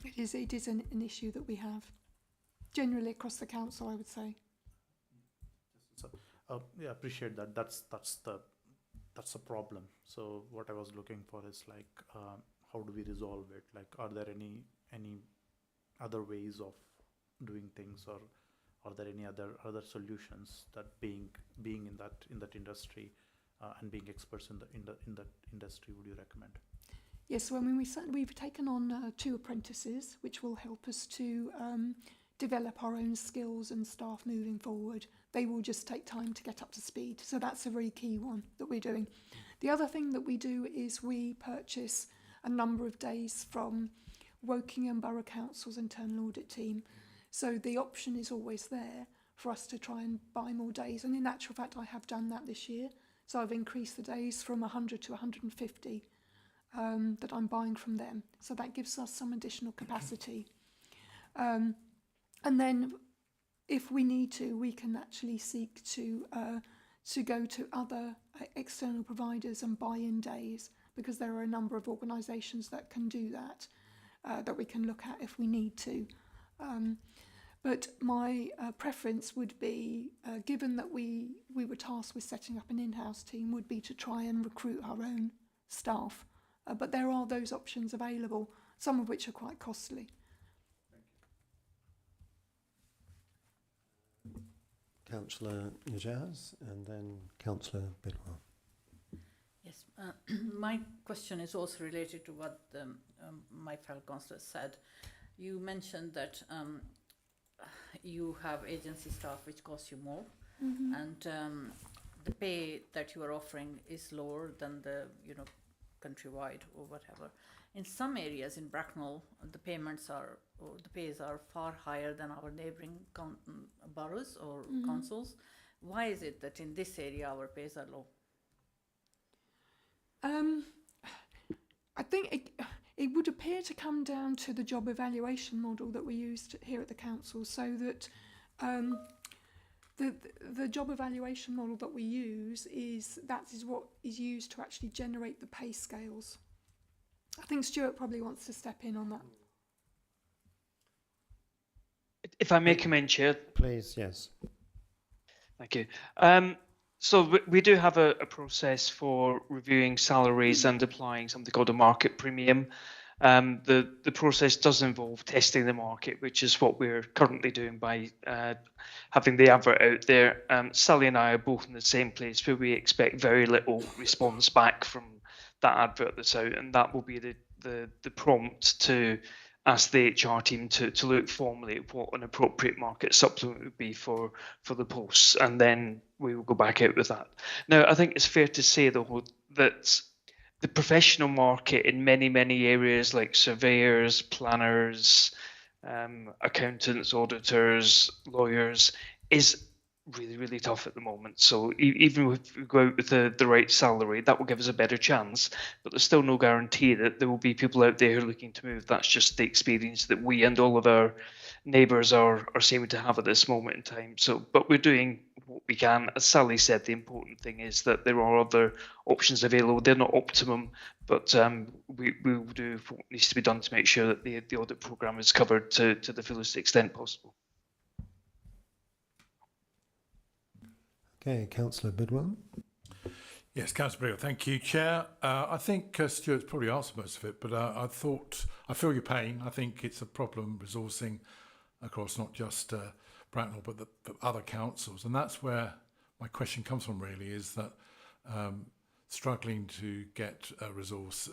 It is an issue that we have generally across the council, I would say.
So, yeah, appreciate that. That's a problem. So what I was looking for is like, how do we resolve it? Like, are there any other ways of doing things, or are there any other solutions that being in that industry and being experts in that industry would you recommend?
Yes, well, I mean, we've taken on 2 apprentices, which will help us to develop our own skills and staff moving forward. They will just take time to get up to speed. So that's a very key one that we're doing. The other thing that we do is we purchase a number of days from Wokingham Borough Council's internal audit team. So the option is always there for us to try and buy more days. And in actual fact, I have done that this year. So I've increased the days from 100 to 150 that I'm buying from them. So that gives us some additional capacity. And then if we need to, we can actually seek to go to other external providers and buy in days, because there are a number of organisations that can do that, that we can look at if we need to. But my preference would be, given that we were tasked with setting up an in-house team, would be to try and recruit our own staff. But there are those options available, some of which are quite costly.
Councillor Najaz and then Councillor Bidwell.
Yes, my question is also related to what my fellow councillor said. You mentioned that you have agency staff which cost you more, and the pay that you are offering is lower than the countrywide or whatever. In some areas in Bracknell, the pays are far higher than our neighbouring boroughs or councils. Why is it that in this area our pays are low?
I think it would appear to come down to the job evaluation model that we used here at the council, so that the job evaluation model that we use is what is used to actually generate the pay scales. I think Stuart probably wants to step in on that.
If I may come in, Chair.
Please, yes.
Thank you. So we do have a process for reviewing salaries and applying something called a market premium. The process does involve testing the market, which is what we're currently doing by having the advert out there. Sally and I are both in the same place where we expect very little response back from that advert that's out, and that will be the prompt to ask the HR team to look formally at what an appropriate market supplement would be for the posts, and then we will go back out with that. Now, I think it's fair to say, though, that the professional market in many areas like surveyors, planners, accountants, auditors, lawyers is really tough at the moment. So even if we go out with the right salary, that will give us a better chance, but there's still no guarantee that there will be people out there who are looking to move. That's just the experience that we and all of our neighbours are seeming to have at this moment in time. So, but we're doing what we can. As Sally said, the important thing is that there are other options available. They're not optimum, but we will do what needs to be done to make sure that the audit programme is covered to the fullest extent possible.
Okay, Councillor Bidwell.
Yes, Councillor Bridle, thank you, Chair. I think Stuart's probably answered most of it, but I feel your pain. I think it's a problem resourcing across not just Bracknell, but the other councils. And that's where my question comes from, really, is that struggling to get a resource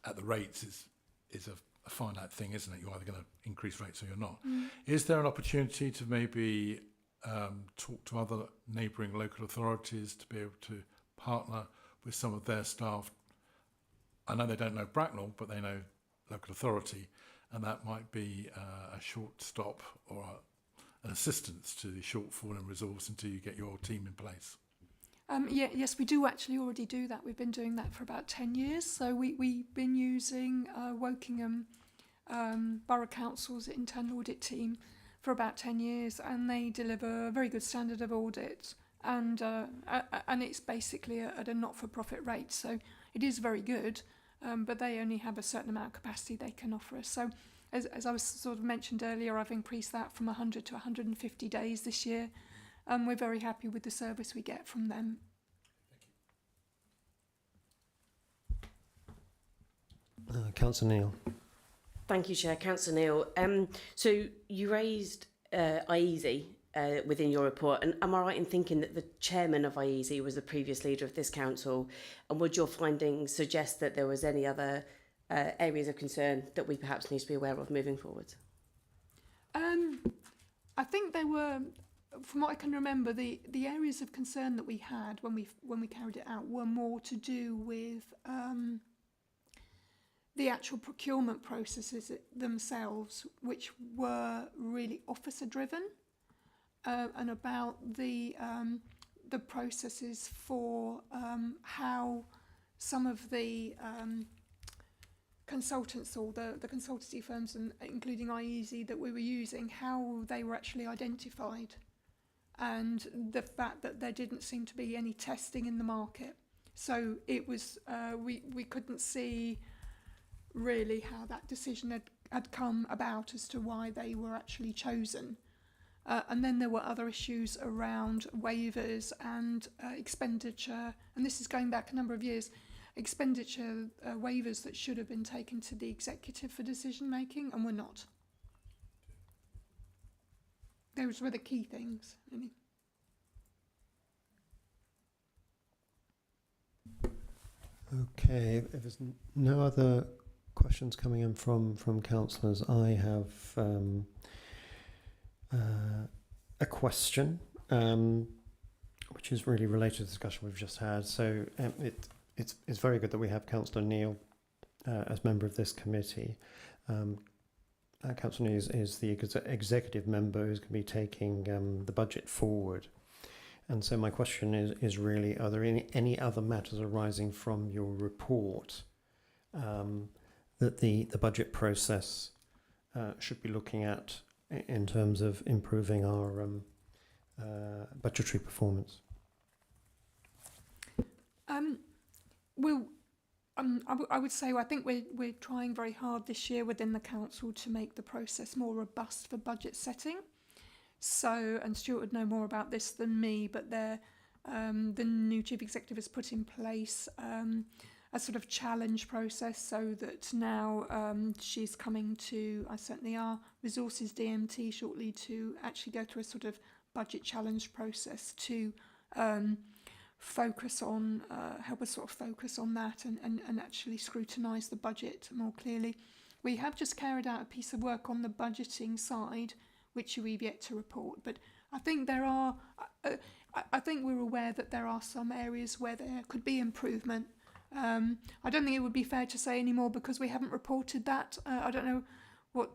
at the rates is a finite thing, isn't it? You're either going to increase rates or you're not. Is there an opportunity to maybe talk to other neighbouring local authorities to be able to partner with some of their staff? I know they don't know Bracknell, but they know local authority, and that might be a short stop or an assistance to the shortfall in resource until you get your team in place.
Yes, we do actually already do that. We've been doing that for about 10 years. So we've been using Wokingham Borough Council's internal audit team for about 10 years, and they deliver a very good standard of audit, and it's basically at a not-for-profit rate, so it is very good, but they only have a certain amount of capacity they can offer us. So as I was sort of mentioned earlier, I've increased that from 100 to 150 days this year, and we're very happy with the service we get from them.
Councillor Neal.
Thank you, Chair. Councillor Neal. So you raised IESE within your report, and am I right in thinking that the chairman of IESE was the previous leader of this council? And would your findings suggest that there was any other areas of concern that we perhaps need to be aware of moving forward?
I think there were, from what I can remember, the areas of concern that we had when we carried it out were more to do with the actual procurement processes themselves, which were really officer driven, and about the processes for how some of the consultants or the consultancy firms, and including IESE, that we were using, how they were actually identified, and the fact that there didn't seem to be any testing in the market. So it was we couldn't see really how that decision had come about as to why they were actually chosen. And then there were other issues around waivers and expenditure, and this is going back a number of years, expenditure waivers that should have been taken to the executive for decision making and were not. Those were the key things, really.
Okay, if there's no other questions coming in from councillors, I have a question which is really related to the discussion we've just had. So it's very good that we have Councillor Neal as member of this committee. Councillor Neal is the executive member who's going to be taking the budget forward. And so my question is really, are there any other matters arising from your report that the budget process should be looking at in terms of improving our budgetary performance?
Well, I would say I think we're trying very hard this year within the council to make the process more robust for budget setting. So, and Stuart would know more about this than me, but the new chief executive has put in place a sort of challenge process, so that now she's coming to, certainly our resources DMT shortly, to actually go through a sort of budget challenge process to focus on, help us sort of focus on that and actually scrutinise the budget more clearly. We have just carried out a piece of work on the budgeting side, which we've yet to report, but I think there are, I think we're aware that there are some areas where there could be improvement. I don't think it would be fair to say any more because we haven't reported that. I don't know what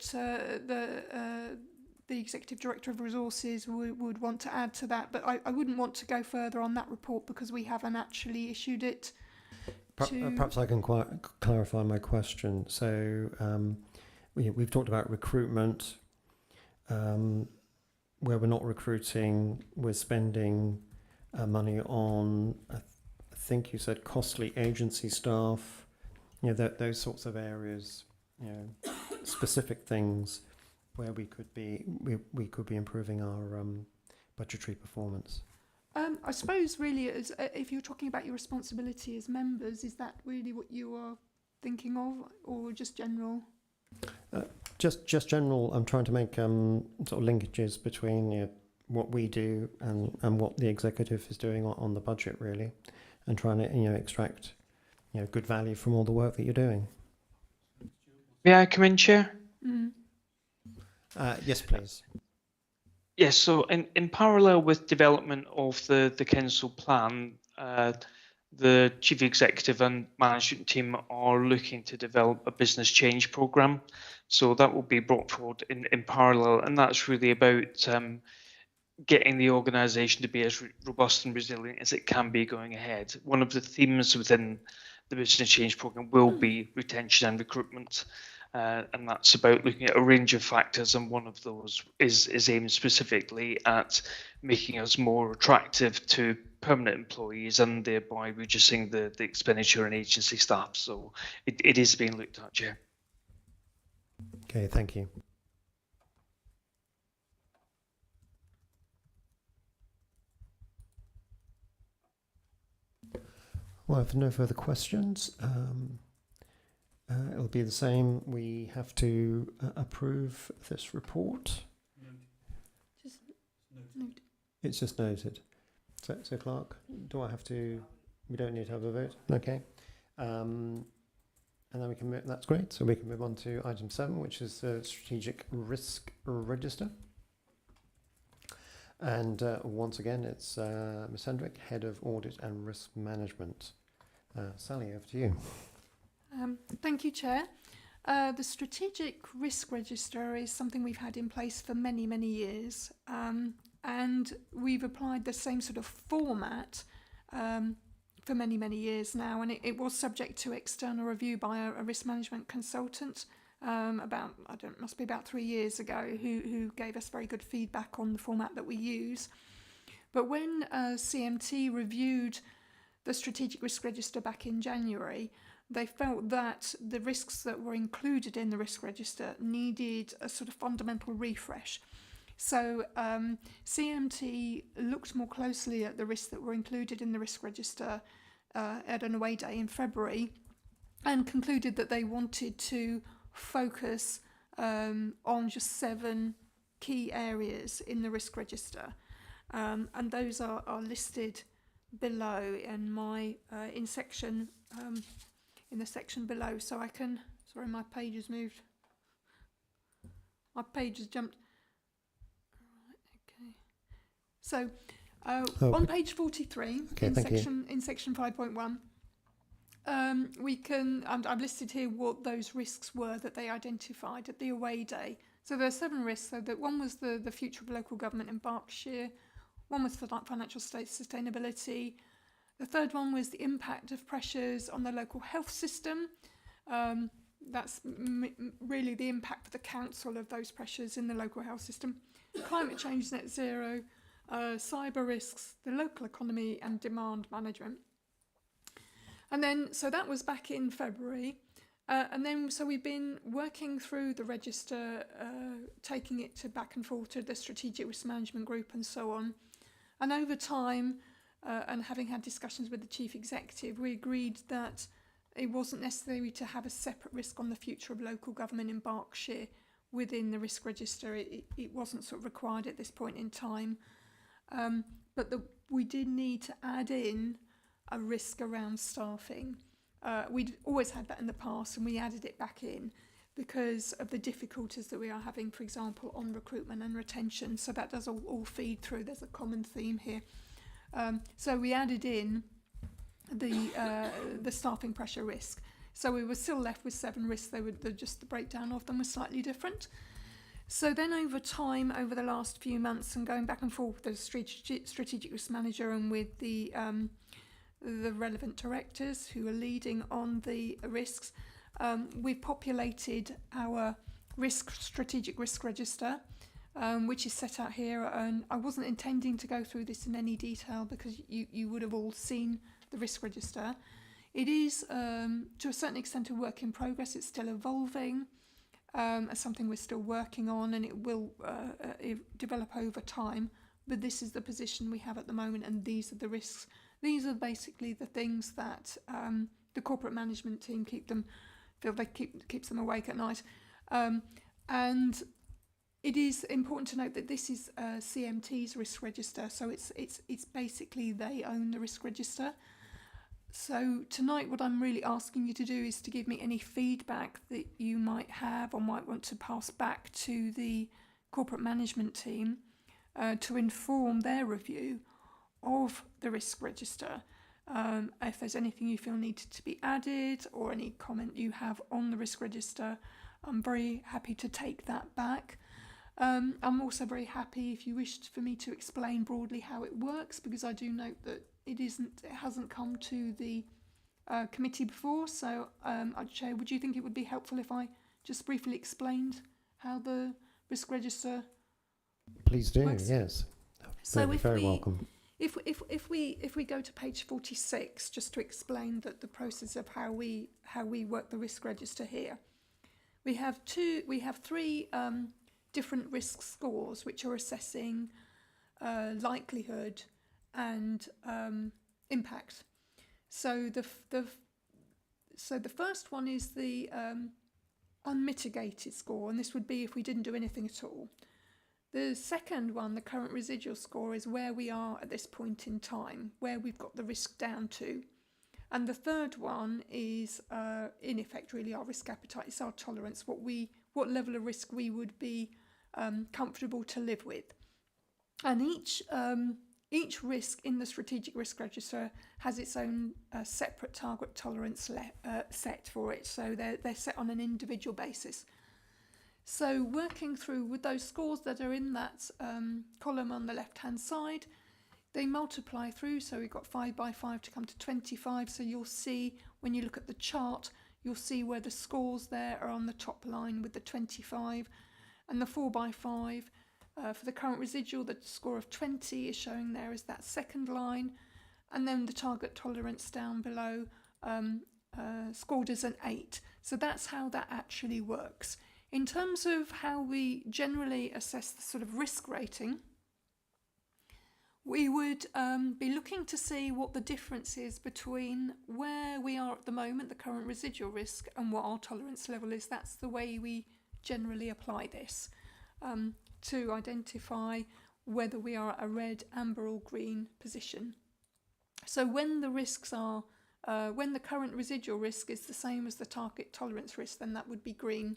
the Executive Director of Resources would want to add to that, but I wouldn't want to go further on that report because we haven't actually issued it.
Perhaps I can clarify my question. So we've talked about recruitment. Where we're not recruiting, we're spending money on, I think you said, costly agency staff. You know, those sorts of areas. You know, specific things where we could be improving our budgetary performance.
I suppose really, if you're talking about your responsibility as members, is that really what you are thinking of, or just general?
Just general. I'm trying to make sort of linkages between what we do and what the executive is doing on the budget, really, and trying to extract good value from all the work that you're doing.
May I come in, Chair?
Mm.
Yes, please.
Yes, so in parallel with development of the council plan, the chief executive and management team are looking to develop a business change programme. So that will be brought forward in parallel, and that's really about getting the organisation to be as robust and resilient as it can be going ahead. One of the themes within the business change programme will be retention and recruitment. And that's about looking at a range of factors, and one of those is aimed specifically at making us more attractive to permanent employees and thereby reducing the expenditure on agency staff. So it is being looked at, Chair.
Okay, thank you. Well, if no further questions, it'll be the same. We have to approve this report.
Just note.
It's just noted. So Clark, do I have to? We don't need to have a vote. Okay. And then we can. That's great. So we can move on to item 7, which is the strategic risk register. And once again, it's Ms. Hendrick, Head of Audit and Risk Management. Sally, over to you.
Thank you, Chair. The strategic risk register is something we've had in place for many, many years. And we've applied the same sort of format for many, many years now. And it was subject to external review by a risk management consultant must be about 3 years ago, who gave us very good feedback on the format that we use. But when CMT reviewed the strategic risk register back in January, they felt that the risks that were included in the risk register needed a sort of fundamental refresh. So CMT looked more closely at the risks that were included in the risk register at an away day in February, and concluded that they wanted to focus on just 7 key areas in the risk register, and those are listed below in my in the section below. So I can, sorry, my page has moved. My page has jumped. Okay. So on page 43, in section 5.1, we can, I've listed here what those risks were that they identified at the away day. So there are 7 risks. So that one was the future of local government in Berkshire. One was for financial state sustainability. The third one was the impact of pressures on the local health system. That's really the impact for the council of those pressures in the local health system. Climate change, net zero, cyber risks, the local economy and demand management. And then, so that was back in February. And then, so we've been working through the register, taking it to back and forth to the Strategic Risk Management Group and so on. And over time, and having had discussions with the Chief Executive, we agreed that it wasn't necessary to have a separate risk on the future of local government in Berkshire within the risk register. It wasn't sort of required at this point in time. But we did need to add in a risk around staffing. We'd always had that in the past, and we added it back in because of the difficulties that we are having, for example, on recruitment and retention. So that does all feed through. There's a common theme here. So we added in the staffing pressure risk. So we were still left with 7 risks. Just the breakdown of them was slightly different. So then over time, over the last few months, and going back and forth with the strategic risk manager and with the relevant directors who are leading on the risks, we've populated our strategic risk register, which is set out here. And I wasn't intending to go through this in any detail because you would have all seen the risk register. It is, to a certain extent, a work in progress. It's still evolving, as something we're still working on, and it will develop over time. But this is the position we have at the moment, and these are the risks. These are basically the things that the corporate management team keeps them awake at night. And it is important to note that this is CMT's risk register, so it's basically they own the risk register. So tonight what I'm really asking you to do is to give me any feedback that you might have or might want to pass back to the corporate management team to inform their review of the risk register. If there's anything you feel needed to be added or any comment you have on the risk register, I'm very happy to take that back. I'm also very happy if you wished for me to explain broadly how it works, because I do note that it hasn't come to the committee before. So, Chair, would you think it would be helpful if I just briefly explained how the risk register
Please do,
works?
yes.
So
You're very welcome.
If we go to page 46, just to explain that the process of how we work the risk register here, we have 3 different risk scores which are assessing likelihood and impact. So the first one is the unmitigated score, and this would be if we didn't do anything at all. The second one, the current residual score, is where we are at this point in time, where we've got the risk down to. And the third one is, in effect, really our risk appetite. It's our tolerance, what level of risk we would be comfortable to live with. And each risk in the strategic risk register has its own separate target tolerance set for it. So they're set on an individual basis. So working through with those scores that are in that column on the left-hand side, they multiply through. So we've got 5 by 5 to come to 25. So you'll see when you look at the chart, you'll see where the scores there are on the top line with the 25, and the 4 by 5 for the current residual, the score of 20 is showing there as that second line, and then the target tolerance down below scored as an 8. So that's how that actually works. In terms of how we generally assess the sort of risk rating, we would be looking to see what the difference is between where we are at the moment, the current residual risk, and what our tolerance level is. That's the way we generally apply this to identify whether we are at a red, amber or green position. So when the risks are, when the current residual risk is the same as the target tolerance risk, then that would be green.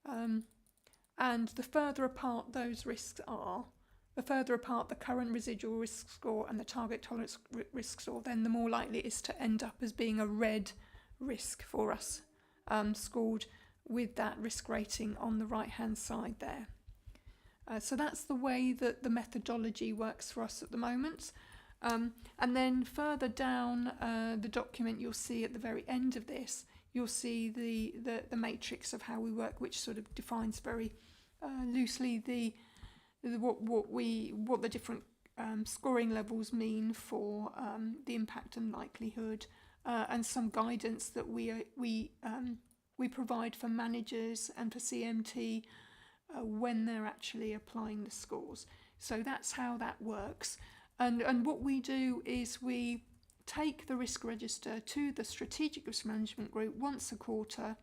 And the further apart those risks are, the further apart the current residual risk score and the target tolerance risk score, then the more likely it is to end up as being a red risk for us, scored with that risk rating on the right-hand side there. So that's the way that the methodology works for us at the moment. And then further down the document, you'll see at the very end of this, you'll see the matrix of how we work, which sort of defines very loosely what the different scoring levels mean for the impact and likelihood, and some guidance that we provide for managers and for CMT when they're actually applying the scores. So that's how that works. And what we do is we take the risk register to the Strategic Risk Management Group once a quarter.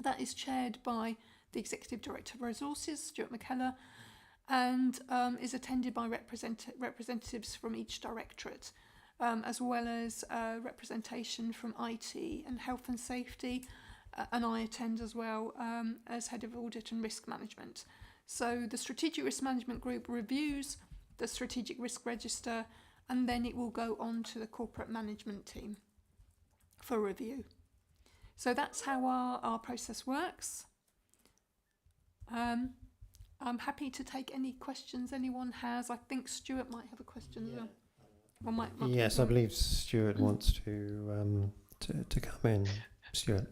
That is chaired by the Executive Director of Resources, Stuart McKellar, and is attended by representatives from each directorate, as well as representation from IT and Health and Safety, and I attend as well as Head of Audit and Risk Management. So the Strategic Risk Management Group reviews the Strategic Risk Register, and then it will go on to the Corporate Management team for review. So that's how our process works. I'm happy to take any questions anyone has. I think Stuart might have a question as well. Or
Yes, I believe Stuart wants to come in. Stuart.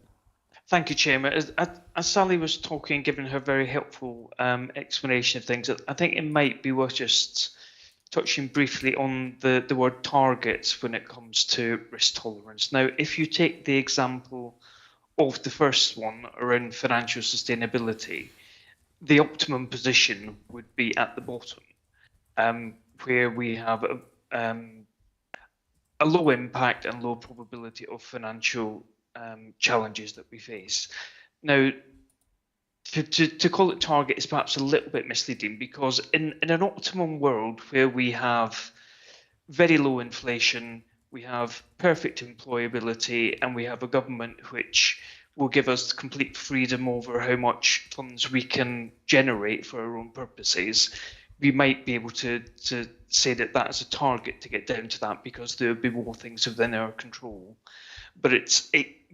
Thank you, Chairman. As Sally was talking, giving her very helpful explanation of things, I think it might be worth just touching briefly on the word targets when it comes to risk tolerance. Now, if you take the example of the first one around financial sustainability, the optimum position would be at the bottom, where we have a low impact and low probability of financial challenges that we face. Now, to call it target is perhaps a little bit misleading, because in an optimum world where we have very low inflation, we have perfect employability, and we have a government which will give us complete freedom over how much funds we can generate for our own purposes, we might be able to say that that is a target to get down to that, because there will be more things within our control. But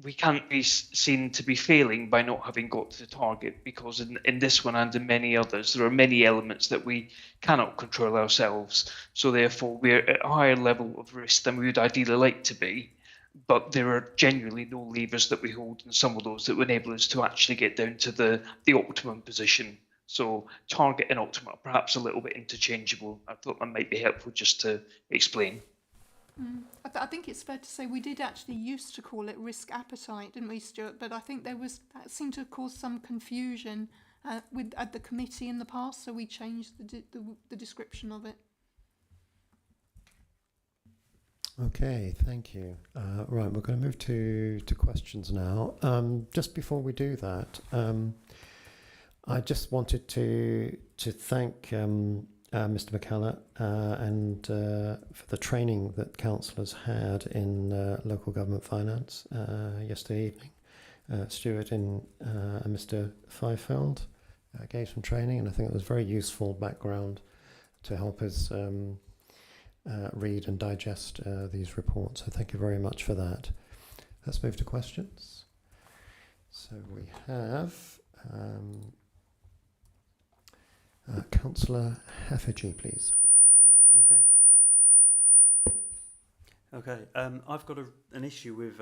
we can't be seen to be failing by not having got to the target, because in this one and in many others, there are many elements that we cannot control ourselves. So therefore, we're at a higher level of risk than we would ideally like to be. But there are genuinely no levers that we hold in some of those that would enable us to actually get down to the optimum position. So target and optimum are perhaps a little bit interchangeable. I thought that might be helpful just to explain.
I think it's fair to say we did actually used to call it risk appetite, didn't we, Stuart? But I think that seemed to have caused some confusion at the committee in the past, so we changed the description of it.
Okay, thank you. Right, we're going to move to questions now. Just before we do that, I just wanted to thank Mr. McKellar and for the training that councillors had in local government finance yesterday evening. Stuart and Mr. Fifield gave some training, and I think it was very useful background to help us read and digest these reports. So thank you very much for that. Let's move to questions. So we have Councillor Heffergy, please.
Okay. I've got an issue with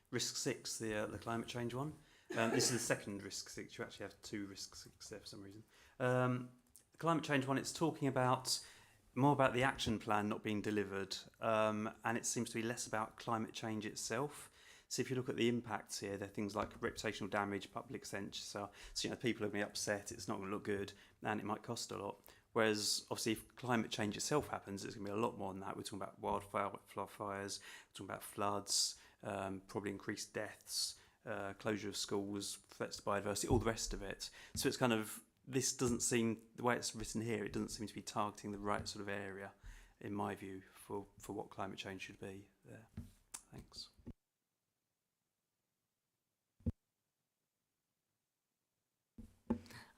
risk 6, the climate change one. This is the second risk 6. You actually have 2 risk 6 there for some reason. The climate change one, it's talking more about the action plan not being delivered, and it seems to be less about climate change itself. So if you look at the impacts here, they're things like reputational damage, public censure. So people are going to be upset, it's not going to look good, and it might cost a lot. Whereas, obviously, if climate change itself happens, it's going to be a lot more than that. We're talking about wildfires, we're talking about floods, probably increased deaths, closure of schools, threats to biodiversity, all the rest of it. So it's kind of, this doesn't seem, the way it's written here, it doesn't seem to be targeting the right sort of area, in my view, for what climate change should be there. Thanks.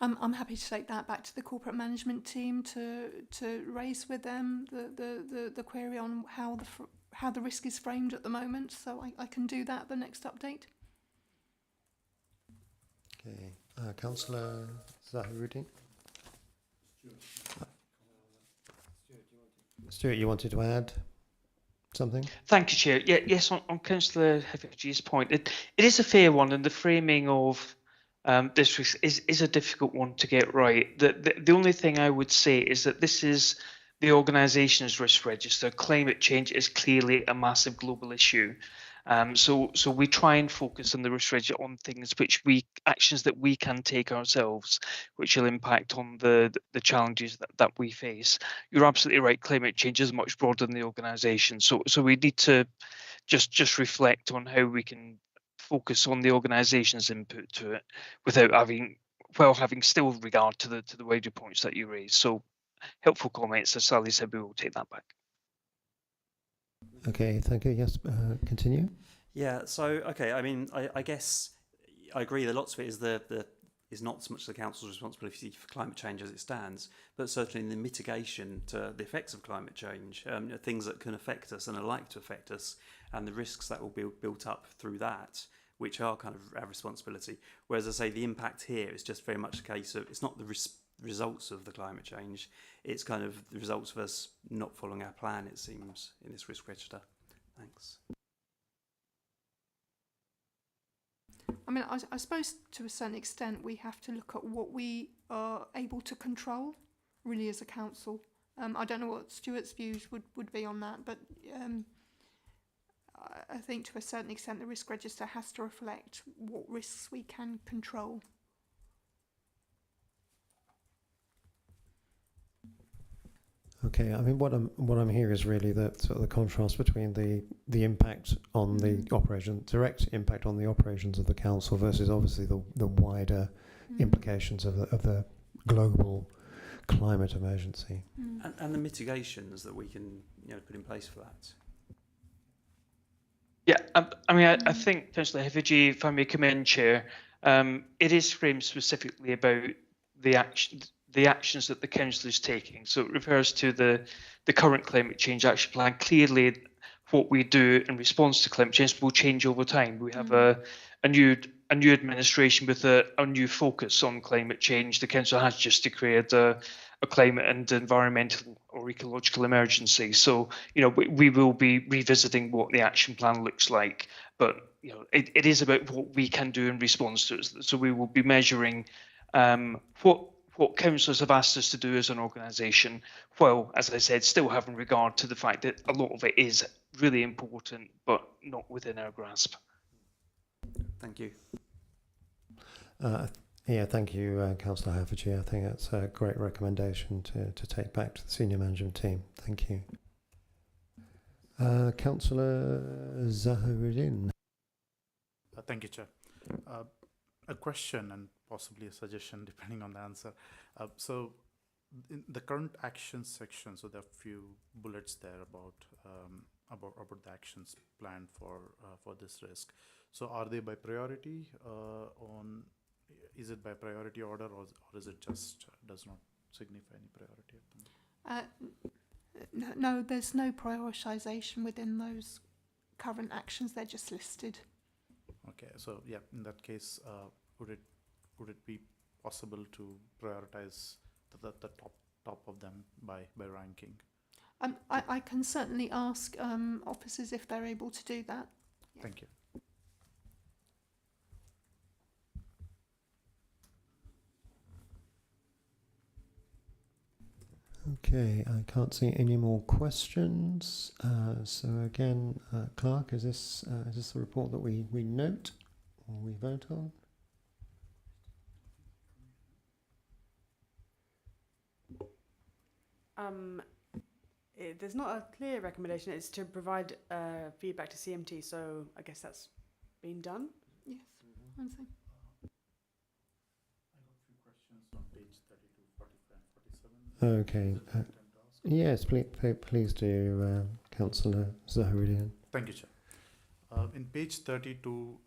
I'm happy to take that back to the corporate management team to raise with them the query on how the risk is framed at the moment. So I can do that at the next update.
Okay, Councillor Zaharuddin. Stuart, you wanted to add something?
Thank you, Chair. Yes, on Councillor Heffergy's point, it is a fair one, and the framing of this risk is a difficult one to get right. The only thing I would say is that this is the organisation's risk register. Climate change is clearly a massive global issue. So we try and focus on the risk register on things actions that we can take ourselves, which will impact on the challenges that we face. You're absolutely right. Climate change is much broader than the organisation. So we need to just reflect on how we can focus on the organisation's input to it without having still regard to the wider points that you raised. So helpful comments. As Sally said, we will take that back.
Okay, thank you. Yes, continue.
Yeah. So okay. I mean, I guess I agree that lots of it is not so much the council's responsibility for climate change as it stands, but certainly in the mitigation to the effects of climate change, things that can affect us and are likely to affect us, and the risks that will be built up through that, which are kind of our responsibility. Whereas I say the impact here is just very much a case of, it's not the results of the climate change, it's kind of the results of us not following our plan, it seems, in this risk register. Thanks.
I mean, I suppose to a certain extent we have to look at what we are able to control, really, as a council. I don't know what Stuart's views would be on that, but I think to a certain extent the risk register has to reflect what risks we can control.
Okay, I mean, what I'm hearing is really the sort of the contrast between the impact on the operation, direct impact on the operations of the council versus obviously the wider implications of the global climate emergency.
And the mitigations that we can put in place for that.
Yeah, I mean, I think, Councillor Hiviji, if I may come in, Chair, it is framed specifically about the actions that the council is taking. So it refers to the current climate change action plan. Clearly, what we do in response to climate change will change over time. We have a new administration with a new focus on climate change. The council has just declared a climate and environmental or ecological emergency. So, we will be revisiting what the action plan looks like. But, it is about what we can do in response to it. So we will be measuring what councillors have asked us to do as an organisation, while, as I said, still having regard to the fact that a lot of it is really important, but not within our grasp.
Thank you.
Yeah, thank you, Councillor Haffordge. I think that's a great recommendation to take back to the senior management team. Thank you. Councillor Zaharuddin.
Thank you, Chair. A question and possibly a suggestion, depending on the answer. So, in the current actions section, so there are a few bullets there about the actions planned for this risk. So, are they by priority? Is it by priority order, or is it just does not signify any priority at the moment?
No, there's no prioritisation within those current actions. They're just listed.
Okay, so yeah, in that case, would it be possible to prioritize the top of them by ranking?
I can certainly ask officers if they're able to do that. Yeah.
Thank you.
Okay, I can't see any more questions. So again, Clerk, is this the report that we note or we vote on?
There's not a clear recommendation. It's to provide feedback to CMT. So I guess that's been done.
Yes. One second.
Okay. Yes, please do, Councillor Zaharuddin.
Thank you, Chair. In page 32,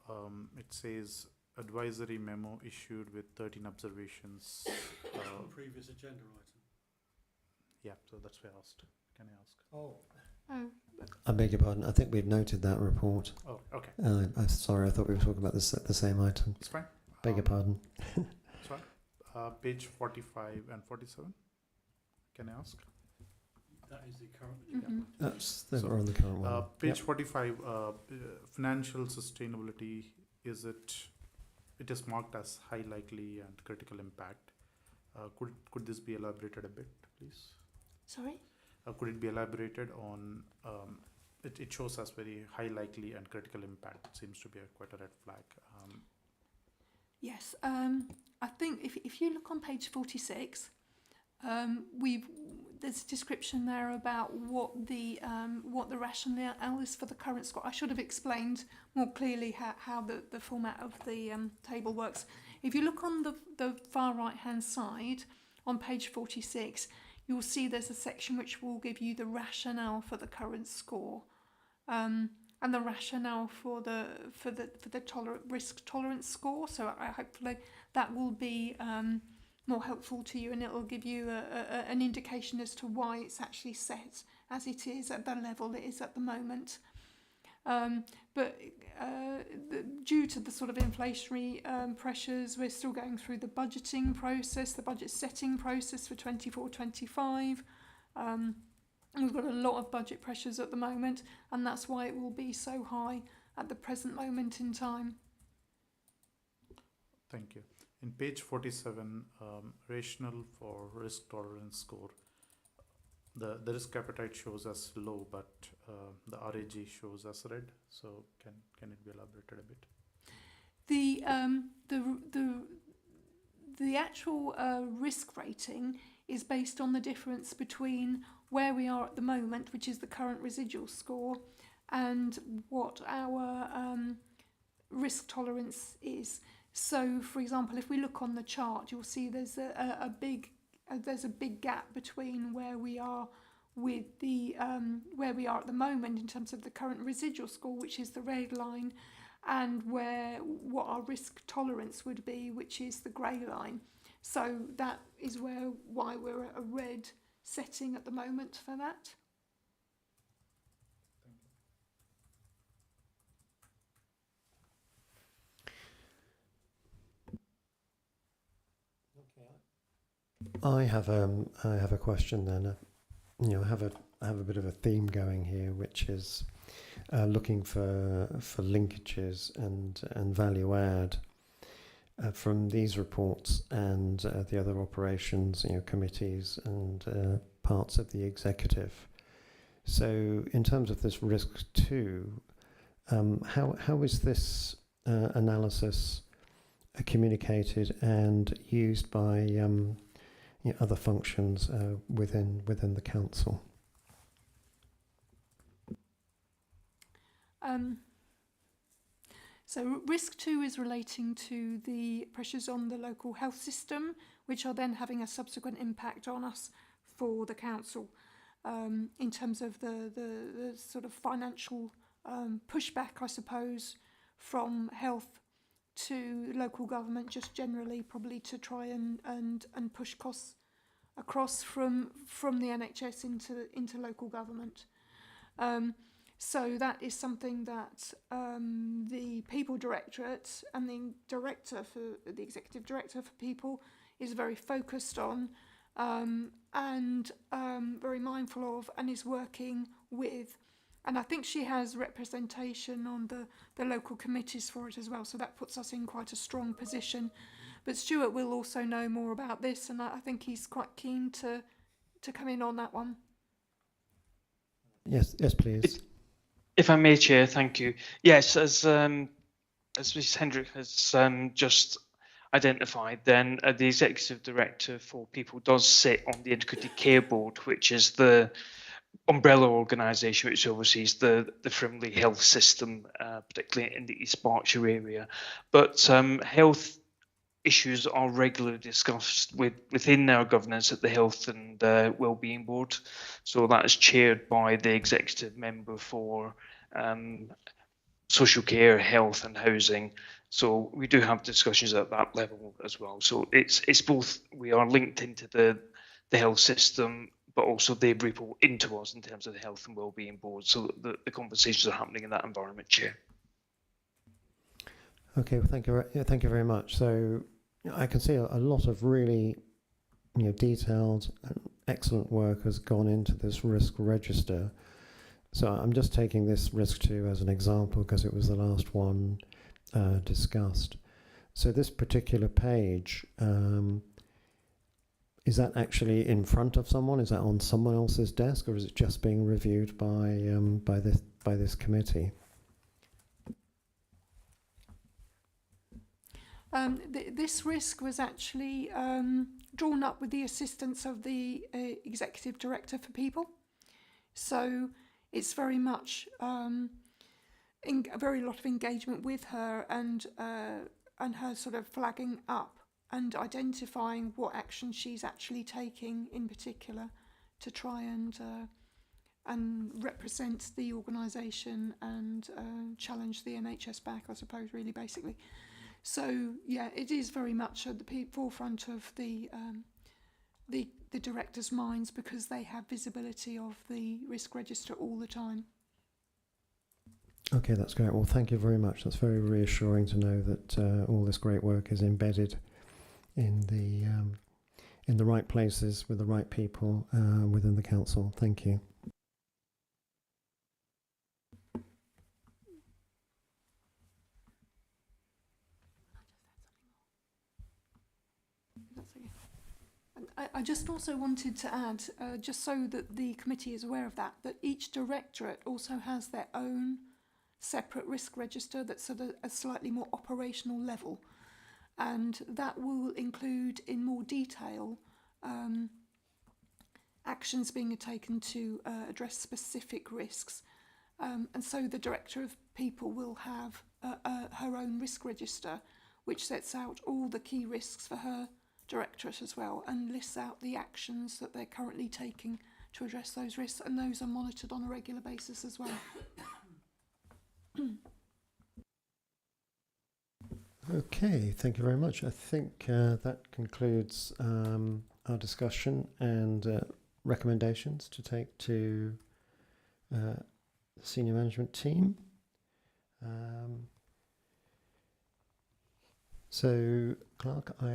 it says advisory memo issued with 13 observations.
Previous agenda item.
Yeah, so that's why I asked. Can I ask?
Oh.
I beg your pardon. I think we've noted that report.
Oh, okay.
I'm sorry. I thought we were talking about the same item.
It's fine.
Beg your pardon.
Sorry. Page 45 and 47. Can I ask?
That is the current agenda.
We're on the current one.
Page 45, financial sustainability, is it it is marked as high likely and critical impact. Could this be elaborated a bit, please?
Sorry?
Could it be elaborated on? It shows as very high likely and critical impact. It seems to be quite a red flag.
Yes, I think if you look on page 46, there's a description there about what the rationale is for the current score. I should have explained more clearly how the format of the table works. If you look on the far right hand side on page 46, you'll see there's a section which will give you the rationale for the current score. And the rationale for the risk tolerance score. So hopefully that will be more helpful to you, and it will give you an indication as to why it's actually set as it is at the level it is at the moment. But due to the sort of inflationary pressures, we're still going through the budgeting process, the budget setting process for 24-25. We've got a lot of budget pressures at the moment, and that's why it will be so high at the present moment in time.
Thank you. In page 47, rational for risk tolerance score, the risk appetite shows as low, but the RAG shows as red. So can it be elaborated a bit?
The actual risk rating is based on the difference between where we are at the moment, which is the current residual score, and what our risk tolerance is. So, for example, if we look on the chart, you'll see there's a big gap between where we are with the where we are at the moment in terms of the current residual score, which is the red line, and what our risk tolerance would be, which is the grey line. So that is why we're at a red setting at the moment for that.
I have a question then. I have a bit of a theme going here, which is looking for linkages and value add from these reports and the other operations, committees and parts of the executive. So, in terms of this risk 2, how is this analysis communicated and used by other functions within the council?
So risk 2 is relating to the pressures on the local health system, which are then having a subsequent impact on us for the council in terms of the sort of financial pushback, I suppose, from health to local government, just generally probably to try and push costs across from the NHS into local government. So that is something that the People Directorate and the Executive Director for People is very focused on and very mindful of, and is working with. And I think she has representation on the local committees for it as well, so that puts us in quite a strong position. But Stuart will also know more about this, and I think he's quite keen to come in on that one.
Yes, please.
If I may, Chair, thank you. Yes, as Ms. Hendrick has just identified, then the Executive Director for People does sit on the Integrated Care Board, which is the umbrella organisation which oversees the Frimley health system, particularly in the East Berkshire area. But health issues are regularly discussed within our governance at the Health and Wellbeing Board. So that is chaired by the executive member for social care, health and housing. So we do have discussions at that level as well. So it's both, we are linked into the health system, but also they report into us in terms of the Health and Wellbeing Board. So the conversations are happening in that environment, Chair.
Okay, well, thank you very much. So I can see a lot of really detailed and excellent work has gone into this risk register. So I'm just taking this risk 2 as an example because it was the last one discussed. So this particular page, is that actually in front of someone? Is that on someone else's desk, or is it just being reviewed by this committee?
This risk was actually drawn up with the assistance of the Executive Director for People. So it's very much a very lot of engagement with her and her sort of flagging up and identifying what action she's actually taking in particular to try and represent the organisation and challenge the NHS back, I suppose, really basically. So yeah, it is very much at the forefront of the directors' minds because they have visibility of the risk register all the time.
Okay, that's great. Well, thank you very much. That's very reassuring to know that all this great work is embedded in the right places with the right people within the council. Thank you.
I just also wanted to add, just so that the committee is aware of that each directorate also has their own separate risk register that's at a slightly more operational level, and that will include in more detail actions being taken to address specific risks. And so the Director of People will have her own risk register, which sets out all the key risks for her directorate as well and lists out the actions that they're currently taking to address those risks, and those are monitored on a regular basis as well.
Okay, thank you very much. I think that concludes our discussion and recommendations to take to the senior management team. So, Clark,